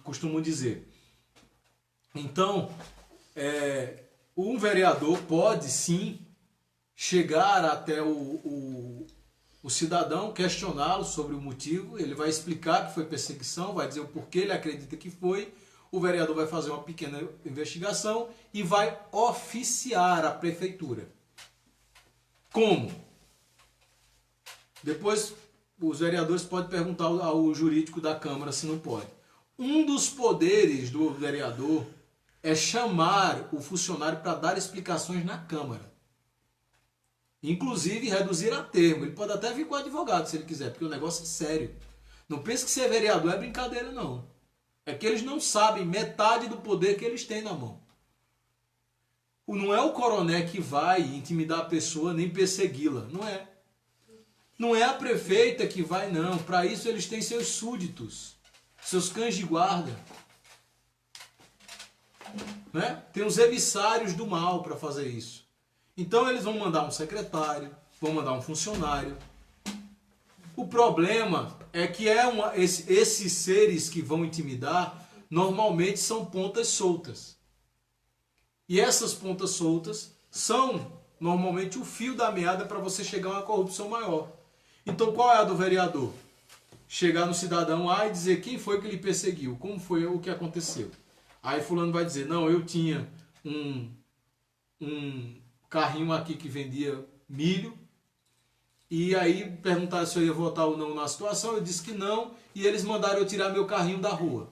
costumam dizer. Então, um vereador pode sim chegar até o cidadão, questioná-lo sobre o motivo, ele vai explicar que foi perseguição, vai dizer o porquê ele acredita que foi, o vereador vai fazer uma pequena investigação e vai oficiar a prefeitura. Como? Depois os vereadores podem perguntar ao jurídico da Câmara se não pode. Um dos poderes do vereador é chamar o funcionário para dar explicações na Câmara. Inclusive reduzir a termo. Ele pode até vir com o advogado se ele quiser, porque o negócio é sério. Não pense que ser vereador é brincadeira, não. É que eles não sabem metade do poder que eles têm na mão. Não é o coroné que vai intimidar a pessoa nem persegui-la. Não é. Não é a prefeita que vai, não. Para isso eles têm seus súditos, seus cães de guarda. Né? Tem os emissários do mal para fazer isso. Então eles vão mandar um secretário, vão mandar um funcionário. O problema é que esses seres que vão intimidar normalmente são pontas soltas. E essas pontas soltas são normalmente o fio da meada para você chegar a uma corrupção maior. Então qual é a do vereador? Chegar no cidadão A e dizer quem foi que lhe perseguiu, como foi o que aconteceu. Aí fulano vai dizer, não, eu tinha um carrinho aqui que vendia milho, e aí perguntaram se eu ia votar ou não na situação, eu disse que não, e eles mandaram eu tirar meu carrinho da rua.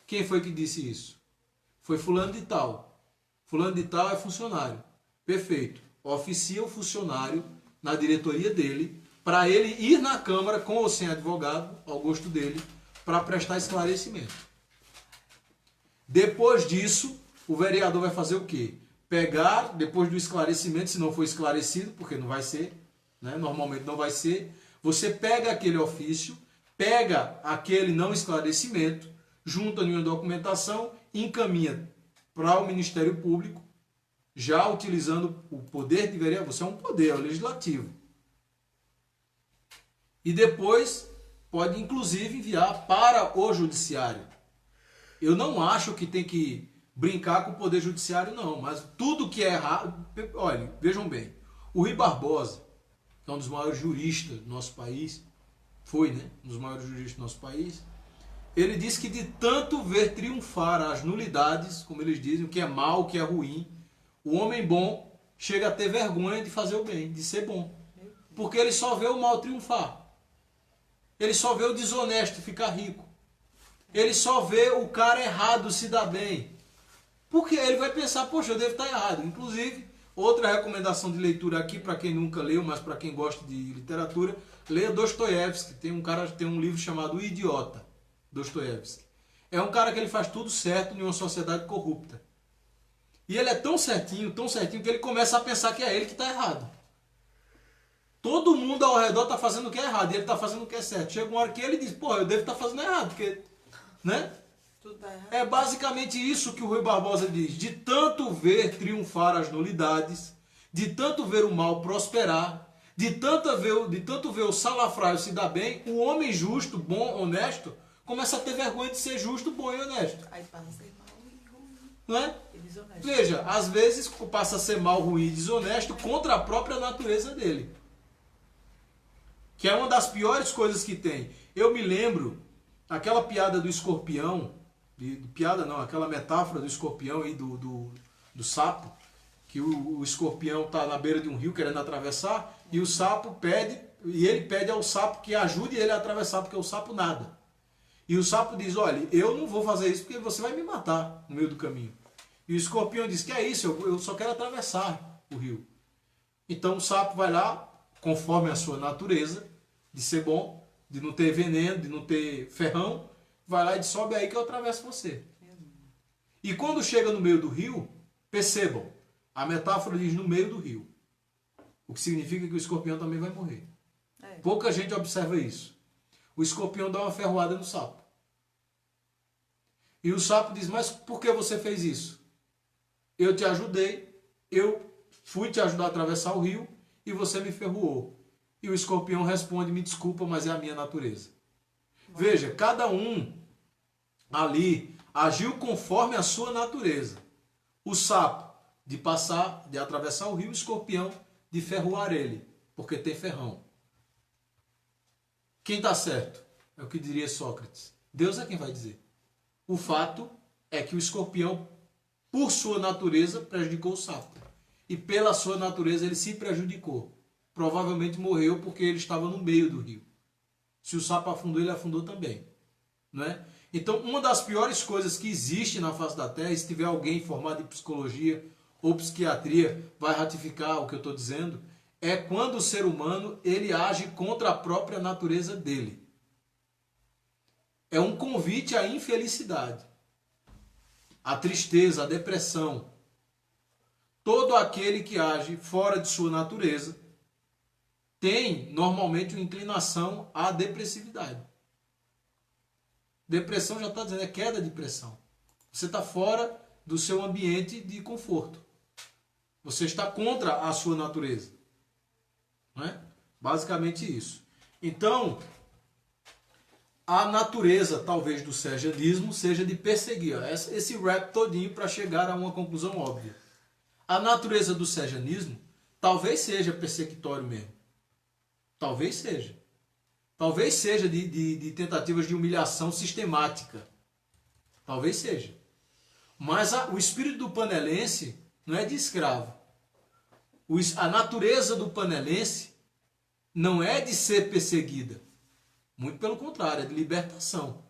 Quem foi que disse isso? Foi fulano de tal. Fulano de tal é funcionário. Perfeito. Oficia o funcionário na diretoria dele, para ele ir na Câmara, com ou sem advogado, ao gosto dele, para prestar esclarecimento. Depois disso, o vereador vai fazer o quê? Pegar, depois do esclarecimento, se não for esclarecido, porque não vai ser, né? Normalmente não vai ser, você pega aquele ofício, pega aquele não esclarecimento, junta em uma documentação, encaminha para o Ministério Público, já utilizando o poder de vereador. Você é um poder, é o legislativo. E depois pode, inclusive, enviar para o judiciário. Eu não acho que tem que brincar com o poder judiciário, não. Mas tudo que é errado... Olha, vejam bem. O Rui Barbosa, que é um dos maiores juristas do nosso país, foi, né? Um dos maiores juristas do nosso país. Ele disse que de tanto ver triunfar as nulidades, como eles dizem, o que é mal, o que é ruim, o homem bom chega a ter vergonha de fazer o bem, de ser bom. Porque ele só vê o mal triunfar. Ele só vê o desonesto ficar rico. Ele só vê o cara errado se dar bem. Porque ele vai pensar, poxa, eu devo estar errado. Inclusive, outra recomendação de leitura aqui, para quem nunca leu, mas para quem gosta de literatura, leia Dostoiévski. Tem um livro chamado O Idiota, Dostoiévski. É um cara que ele faz tudo certo em uma sociedade corrupta. E ele é tão certinho, que ele começa a pensar que é ele que está errado. Todo mundo ao redor está fazendo o que é errado, e ele está fazendo o que é certo. Chega uma hora que ele diz, porra, eu devo estar fazendo errado, porque... né?
Tudo tá errado.
É basicamente isso que o Rui Barbosa diz. De tanto ver triunfar as nulidades, de tanto ver o mal prosperar, de tanto ver o salafrário se dar bem, o homem justo, bom, honesto, começa a ter vergonha de ser justo, bom e honesto.
Aí passa a ser mal e ruim.
Não é?
E desonesto.
Veja, às vezes passa a ser mal, ruim e desonesto contra a própria natureza dele. Que é uma das piores coisas que tem. Eu me lembro, aquela piada do escorpião, piada não, aquela metáfora do escorpião e do sapo, que o escorpião está na beira de um rio querendo atravessar, e o sapo pede, e ele pede ao sapo que ajude ele a atravessar, porque o sapo nada. E o sapo diz, olha, eu não vou fazer isso porque você vai me matar no meio do caminho. E o escorpião diz, que é isso, eu só quero atravessar o rio. Então o sapo vai lá, conforme a sua natureza, de ser bom, de não ter veneno, de não ter ferrão, vai lá e diz, sobe aí que eu atravesso você. E quando chega no meio do rio, percebam, a metáfora diz no meio do rio. O que significa que o escorpião também vai morrer.
É.
Pouca gente observa isso. O escorpião dá uma ferroada no sapo. E o sapo diz, mas por que você fez isso? Eu te ajudei, eu fui te ajudar a atravessar o rio e você me ferroou. E o escorpião responde, me desculpa, mas é a minha natureza. Veja, cada um ali agiu conforme a sua natureza. O sapo de atravessar o rio, o escorpião de ferroar ele, porque tem ferrão. Quem está certo? É o que diria Sócrates. Deus é quem vai dizer. O fato é que o escorpião, por sua natureza, prejudicou o sapo. E pela sua natureza ele se prejudicou. Provavelmente morreu porque ele estava no meio do rio. Se o sapo afundou, ele afundou também. Não é? Então, uma das piores coisas que existe na face da Terra, e se tiver alguém formado em psicologia ou psiquiatria, vai ratificar o que eu estou dizendo, é quando o ser humano ele age contra a própria natureza dele. É um convite à infelicidade, à tristeza, à depressão. Todo aquele que age fora de sua natureza tem normalmente uma inclinação à depressividade. Depressão já está dizendo, é queda de pressão. Você está fora do seu ambiente de conforto. Você está contra a sua natureza. Não é? Basicamente isso. Então, a natureza, talvez, do serjanismo seja de perseguir. Esse rap todinho para chegar a uma conclusão óbvia. A natureza do serjanismo talvez seja perseguitório mesmo. Talvez seja. Talvez seja de tentativas de humilhação sistemática. Talvez seja. Mas o espírito do panelense não é de escravo. A natureza do panelense não é de ser perseguida. Muito pelo contrário, é de libertação.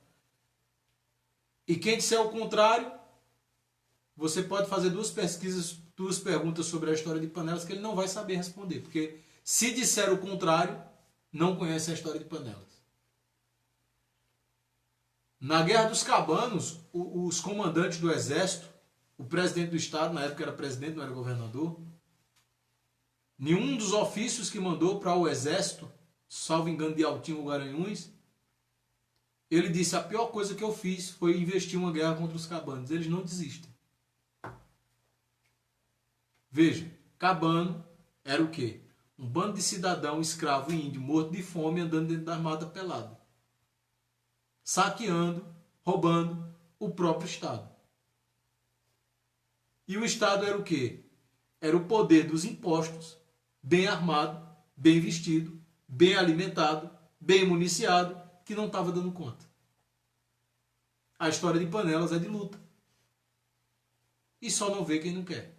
E quem disser o contrário, você pode fazer duas perguntas sobre a história de Panelas que ele não vai saber responder. Porque se disser o contrário, não conhece a história de Panelas. Na Guerra dos Cabanos, os comandantes do exército, o presidente do estado, na época era presidente, não era governador, nenhum dos ofícios que mandou para o exército, salvo engano de Altinho ou Garanhuns, ele disse, a pior coisa que eu fiz foi investir uma guerra contra os cabanos. Eles não desistem. Veja, cabano era o quê? Um bando de cidadão, escravo e índio, morto de fome, andando dentro da mata pelado. Saqueando, roubando o próprio Estado. E o Estado era o quê? Era o poder dos impostos, bem armado, bem vestido, bem alimentado, bem municiado, que não estava dando conta. A história de Panelas é de luta. E só não vê quem não quer.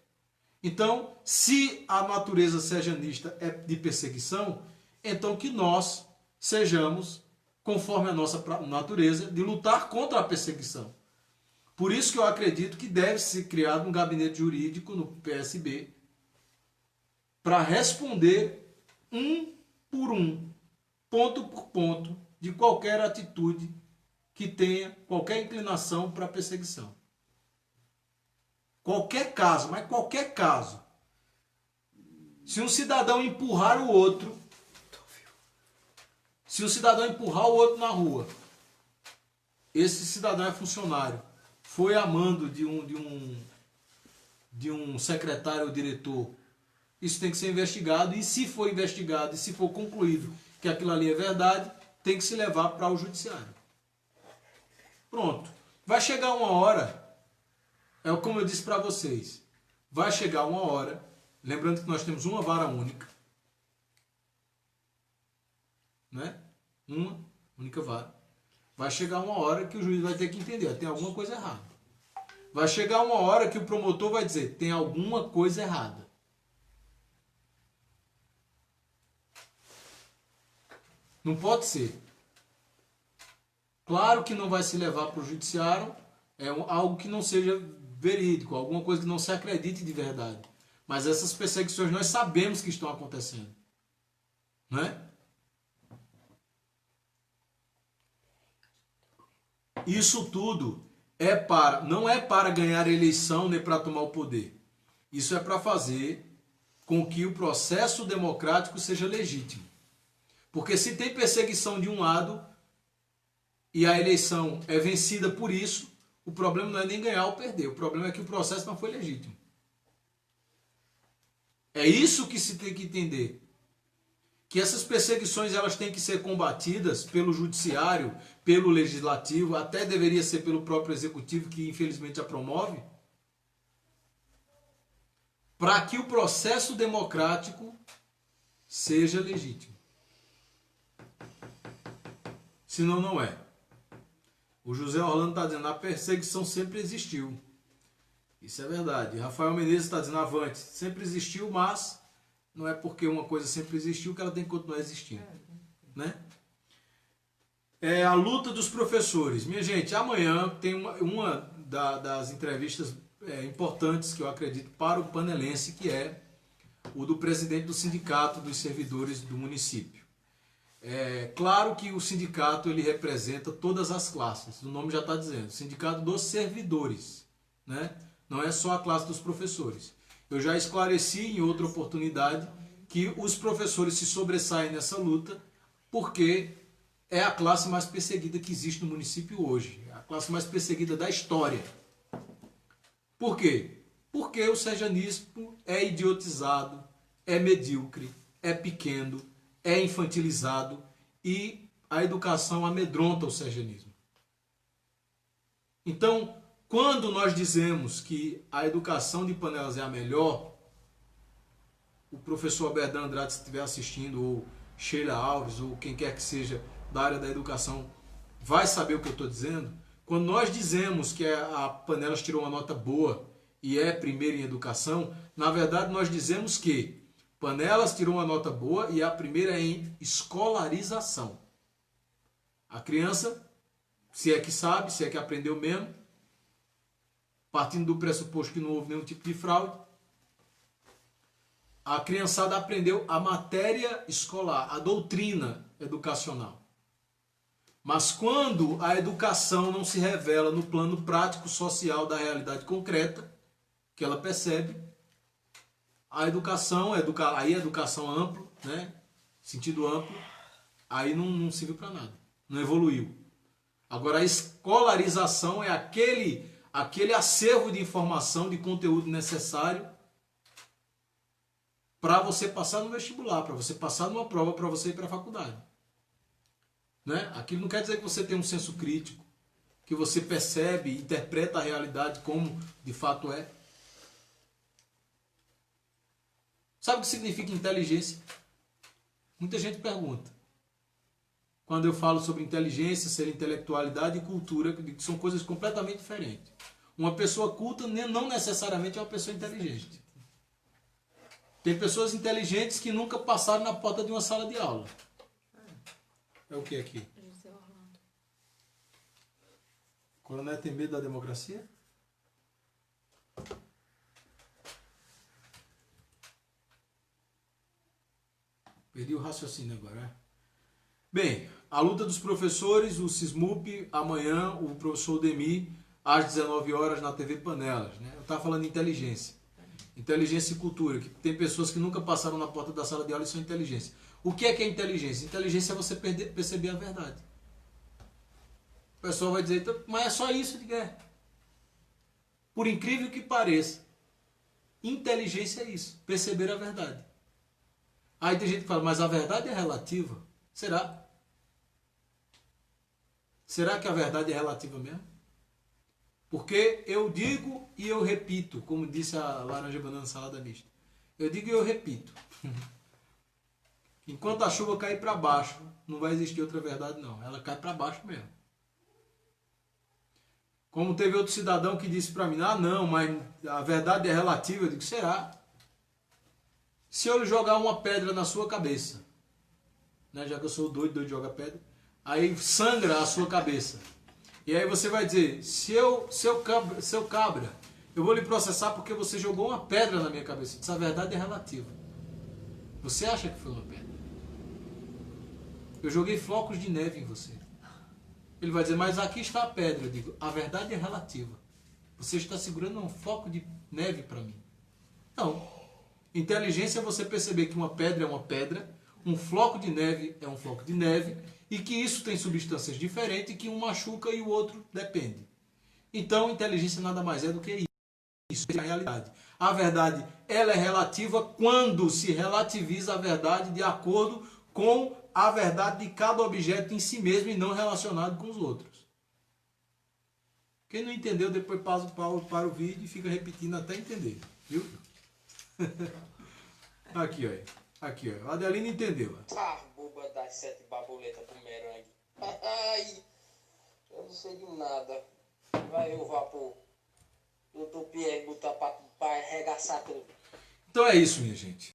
Então, se a natureza serjanista é de perseguição, então que nós sejamos, conforme a nossa natureza, de lutar contra a perseguição. Por isso que eu acredito que deve ser criado um gabinete jurídico no PSB para responder um por um, ponto por ponto, de qualquer atitude que tenha qualquer inclinação para a perseguição. Qualquer caso, mas qualquer caso. Se um cidadão empurrar o outro, na rua, esse cidadão é funcionário, foi a mando de um secretário ou diretor, isso tem que ser investigado, e se for investigado, e se for concluído que aquilo ali é verdade, tem que se levar para o judiciário. Pronto. Vai chegar uma hora, é como eu disse para vocês, vai chegar uma hora, lembrando que nós temos uma vara única, né? Uma única vara. Vai chegar uma hora que o juiz vai ter que entender, tem alguma coisa errada. Vai chegar uma hora que o promotor vai dizer, tem alguma coisa errada. Não pode ser. Claro que não vai se levar para o judiciário algo que não seja verídico, alguma coisa que não se acredite de verdade. Mas essas perseguições nós sabemos que estão acontecendo. Não é? Isso tudo não é para ganhar eleição nem para tomar o poder. Isso é para fazer com que o processo democrático seja legítimo. Porque se tem perseguição de um lado, e a eleição é vencida por isso, o problema não é nem ganhar ou perder, o problema é que o processo não foi legítimo. É isso que se tem que entender. Que essas perseguições elas têm que ser combatidas pelo judiciário, pelo legislativo, até deveria ser pelo próprio executivo, que infelizmente a promove, para que o processo democrático seja legítimo. Senão não é. O José Orlando está dizendo, a perseguição sempre existiu. Isso é verdade. Rafael Menezes está dizendo, avante, sempre existiu, mas não é porque uma coisa sempre existiu que ela tem que continuar existindo. Né? É a luta dos professores. Minha gente, amanhã tem uma das entrevistas importantes que eu acredito para o panelense, que é o do presidente do sindicato dos servidores do município. É claro que o sindicato ele representa todas as classes, o nome já está dizendo, sindicato dos servidores, né? Não é só a classe dos professores. Eu já esclareci em outra oportunidade que os professores se sobressaem nessa luta porque é a classe mais perseguida que existe no município hoje, a classe mais perseguida da história. Por quê? Porque o serjanismo é idiotizado, é medíocre, é pequeno, é infantilizado e a educação amedronta o serjanismo. Então, quando nós dizemos que a educação de Panelas é a melhor, o professor Alberdan Andrade, se estiver assistindo, ou Sheila Alves, ou quem quer que seja da área da educação, vai saber o que eu estou dizendo. Quando nós dizemos que a Panelas tirou uma nota boa e é primeira em educação, na verdade nós dizemos que Panelas tirou uma nota boa e a primeira em escolarização. A criança, se é que sabe, se é que aprendeu mesmo, partindo do pressuposto que não houve nenhum tipo de fraude, a criançada aprendeu a matéria escolar, a doutrina educacional. Mas quando a educação não se revela no plano prático social da realidade concreta, que ela percebe, a educação, aí a educação ampla, né? Sentido amplo, aí não serviu para nada, não evoluiu. Agora a escolarização é aquele acervo de informação, de conteúdo necessário para você passar no vestibular, para você passar numa prova, para você ir para a faculdade. Né? Aquilo não quer dizer que você tem um senso crítico, que você percebe, interpreta a realidade como de fato é. Sabe o que significa inteligência? Muita gente pergunta. Quando eu falo sobre inteligência, ser intelectualidade e cultura, que são coisas completamente diferentes. Uma pessoa culta não necessariamente é uma pessoa inteligente. Tem pessoas inteligentes que nunca passaram na porta de uma sala de aula. É o que aqui?
José Orlando.
Coronel tem medo da democracia? Perdi o raciocínio agora, né? Bem, a luta dos professores, o SISMUP, amanhã, o professor Demir, às 19 horas na TV Panelas. Né? Eu estava falando de inteligência. Inteligência e cultura, que tem pessoas que nunca passaram na porta da sala de aula e são inteligência. O que é inteligência? Inteligência é você perceber a verdade. O pessoal vai dizer, mas é só isso que é. Por incrível que pareça, inteligência é isso, perceber a verdade. Aí tem gente que fala, mas a verdade é relativa? Será? Será que a verdade é relativa mesmo? Porque eu digo e eu repito, como disse a Laranja Banana Salada Mista. Eu digo e eu repito. Enquanto a chuva cair para baixo, não vai existir outra verdade não. Ela cai para baixo mesmo. Como teve outro cidadão que disse para mim, ah não, mas a verdade é relativa. Eu digo, será? Se eu jogar uma pedra na sua cabeça, né, já que eu sou doido de jogar pedra, aí sangra a sua cabeça. E aí você vai dizer, seu cabra, eu vou lhe processar porque você jogou uma pedra na minha cabeça. Essa verdade é relativa. Você acha que foi uma pedra? Eu joguei flocos de neve em você. Ele vai dizer, mas aqui está a pedra. Eu digo, a verdade é relativa. Você está segurando um floco de neve para mim. Não. Inteligência é você perceber que uma pedra é uma pedra, Um floco de neve é um floco de neve e que isso tem substâncias diferentes e que um machuca e o outro depende. Então, inteligência nada mais é do que isso. Isso é a realidade. A verdade, ela é relativa quando se relativiza a verdade de acordo com a verdade de cada objeto em si mesmo e não relacionado com os outros. Quem não entendeu, depois para o vídeo e fica repetindo até entender. Viu? Aqui, ó. Aqui, ó. A Adelina entendeu.
Ah, boba das 7 baboletas pro merengue. Ai, eu não sei de nada. Vai eu vapor. Doutor Pierre botar pra arregaçar tudo.
Então é isso, minha gente.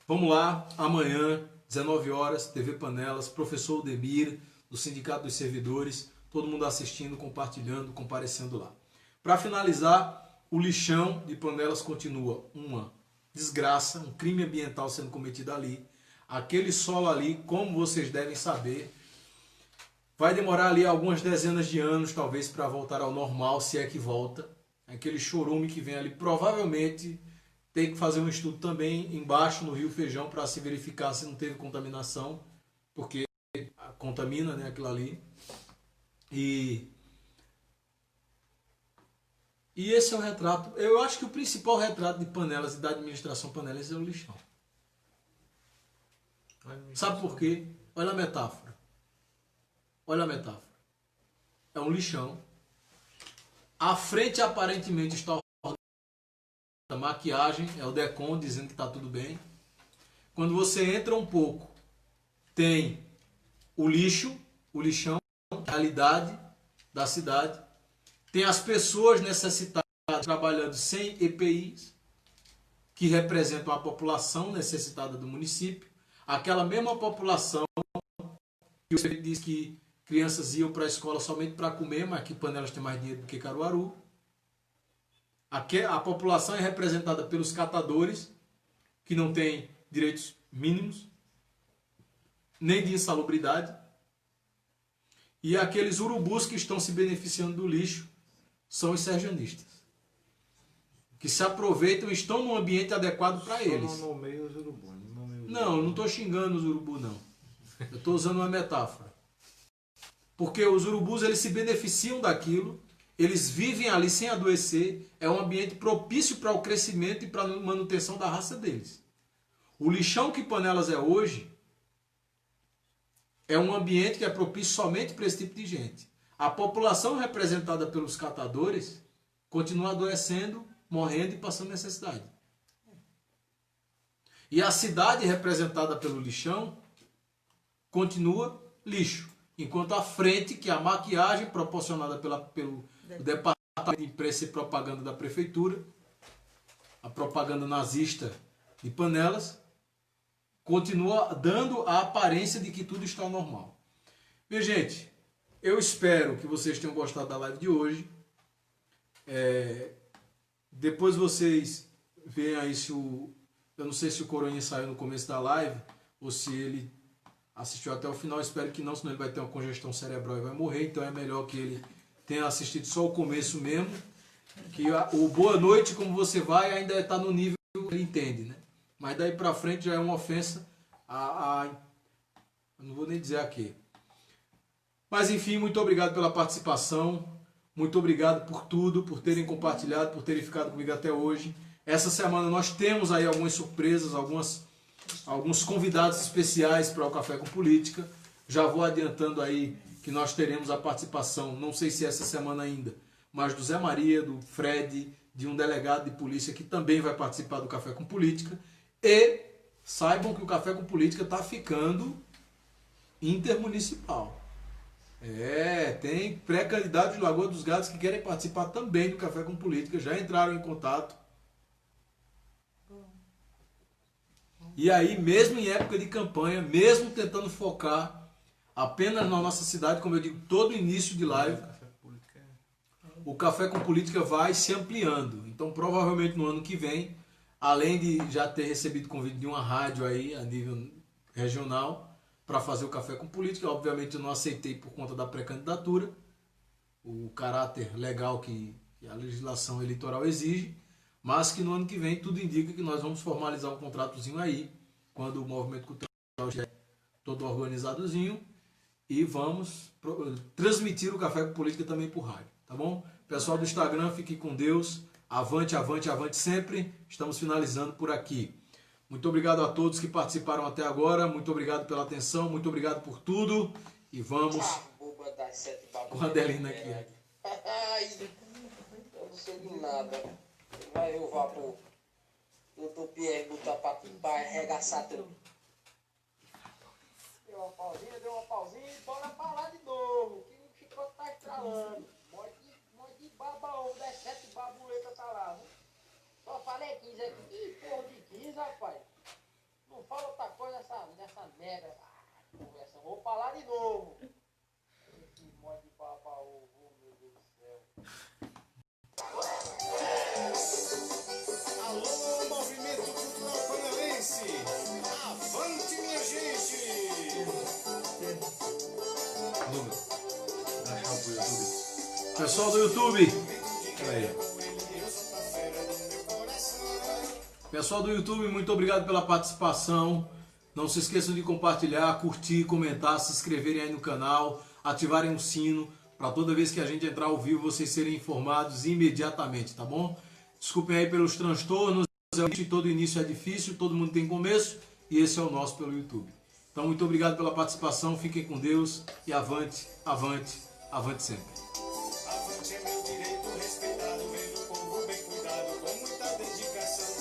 Vamos lá. Amanhã, 19 horas, TV Panelas, professor Udemir, do Sindicato dos Servidores. Todo mundo assistindo, compartilhando, comparecendo lá. Para finalizar, o lixão de Panelas continua uma desgraça, um crime ambiental sendo cometido ali. Aquele solo ali, como vocês devem saber, vai demorar ali algumas dezenas de anos, talvez, para voltar ao normal, se é que volta. Aquele chorume que vem ali, provavelmente tem que fazer um estudo também embaixo no Rio Feijão para se verificar se não teve contaminação, porque contamina, né, aquilo ali. E esse é o retrato. Eu acho que o principal retrato de Panelas e da administração Panelas é o lixão. Sabe por quê? Olha a metáfora. Olha a metáfora. É um lixão. À frente aparentemente está a maquiagem, é o Decon dizendo que está tudo bem. Quando você entra um pouco, tem o lixo, o lixão, a realidade da cidade. Tem as pessoas necessitadas trabalhando sem EPIs, que representam a população necessitada do município. Aquela mesma população que você diz que crianças iam para a escola somente para comer, mas que Panelas tem mais dinheiro do que Caruaru. A população é representada pelos catadores, que não têm direitos mínimos, nem de insalubridade. E aqueles urubus que estão se beneficiando do lixo são os serjanistas, que se aproveitam e estão num ambiente adequado para eles.
Não nomeio os urubus.
Não estou xingando os urubus, não. Eu estou usando uma metáfora. Porque os urubus, eles se beneficiam daquilo, eles vivem ali sem adoecer, é um ambiente propício para o crescimento e para a manutenção da raça deles. O lixão que Panelas é hoje é um ambiente que é propício somente para esse tipo de gente. A população representada pelos catadores continua adoecendo, morrendo e passando necessidade. E a cidade representada pelo lixão continua lixo. Enquanto a frente, que é a maquiagem proporcionada pelo Departamento de Imprensa e Propaganda da Prefeitura, a propaganda nazista de Panelas, continua dando a aparência de que tudo está normal. Minha gente, eu espero que vocês tenham gostado da live de hoje. Depois vocês veem aí se o... Eu não sei se o Coronha saiu no começo da live ou se ele assistiu até o final. Espero que não, senão ele vai ter uma congestão cerebral e vai morrer. Então é melhor que ele tenha assistido só o começo mesmo. Que o boa noite, como você vai, ainda está no nível que ele entende, né? Mas daí para frente já é uma ofensa eu não vou nem dizer a quê. Mas enfim, muito obrigado pela participação. Muito obrigado por tudo, por terem compartilhado, por terem ficado comigo até hoje. Essa semana nós temos aí algumas surpresas, alguns convidados especiais para o Café com Política. Já vou adiantando aí que nós teremos a participação, não sei se essa semana ainda, mas do Zé Maria, do Fred, de um delegado de polícia que também vai participar do Café com Política. E saibam que o Café com Política está ficando intermunicipal. Tem pré-candidatos de Lagoa dos Gatos que querem participar também do Café com Política, já entraram em contato. E aí, mesmo em época de campanha, mesmo tentando focar apenas na nossa cidade, como eu digo, todo início de live, o Café com Política vai se ampliando. Então, provavelmente no ano que vem, além de já ter recebido convite de uma rádio aí a nível regional para fazer o Café com Política, obviamente eu não aceitei por conta da pré-candidatura, o caráter legal que a legislação eleitoral exige, mas que no ano que vem tudo indica que nós vamos formalizar um contratozinho aí, quando o Movimento Cultural todo organizadozinho e vamos transmitir o Café com Política também por rádio, tá bom? Pessoal do Instagram, fique com Deus. Avante, avante, avante sempre. Estamos finalizando por aqui. Muito obrigado a todos que participaram até agora. Muito obrigado pela atenção. Muito obrigado por tudo. E vamos com a Adelina aqui.
Ai, eu não sei de nada. Ele vai ver o vapor. Doutor Pierre botar pra arregaçar tudo. Deu uma pausinha e bora falar de novo. Que o chicote tá estralando. Monte de babão, 17 babuletas tá lá. Né? Só falei 15 aqui. Que porra de 15, rapaz? Não fala outra coisa nessa merda. Conversa. Vou falar de novo. Que monte de babão, meu Deus do céu.
Alô, movimento cultural panelense! Avante, minha gente!
Pessoal do YouTube. Pessoal do YouTube, muito obrigado pela participação. Não se esqueçam de compartilhar, curtir, comentar, se inscreverem aí no canal, ativarem o sino para toda vez que a gente entrar ao vivo vocês serem informados imediatamente, tá bom? Desculpem aí pelos transtornos, todo início é difícil, todo mundo tem começo e esse é o nosso pelo YouTube. Então muito obrigado pela participação, fiquem com Deus e avante, avante, avante sempre.
Avante é meu direito respeitado, vendo o povo bem cuidado, com muita dedicação.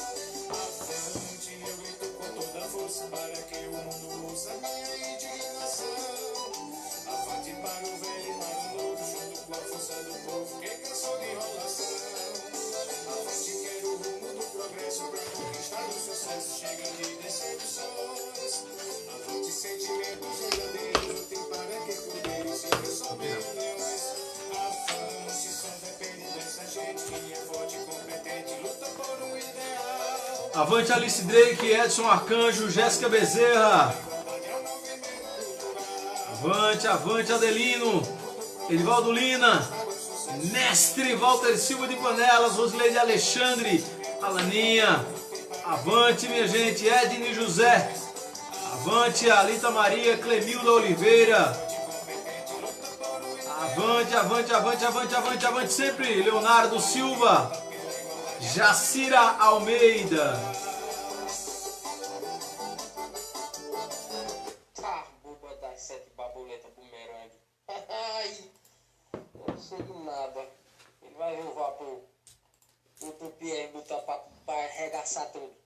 Avante, eu grito com toda força para que o mundo ouça minha indignação. Avante para o velho e para o novo, junto com a força do povo que cansou de enrolação. Avante, quero o rumo do progresso para conquistar o sucesso, chega de decepções. Avante, sentimentos verdadeiros, lutem para que poderes se resolver uniões. Avante, só depende dessa gente que é forte e competente, luta por um ideal.
Avante Alice Drake, Edson Arcanjo, Jéssica Bezerra. Avante, avante Adelino, Edivaldo Lina, Mestre Walter Silva de Panelas, Rosileide Alexandre, Alaninha. Avante, minha gente, Edne José. Avante, Alita Maria, Clemilda Oliveira. Avante, avante, avante, avante, avante, avante sempre, Leonardo Silva. Jacira Almeida.
Boba das 7 babuletas bumerangue. Ai, eu não sei de nada. Ele vai ver o vapor. Doutor Pierre botar pra arregaçar tudo.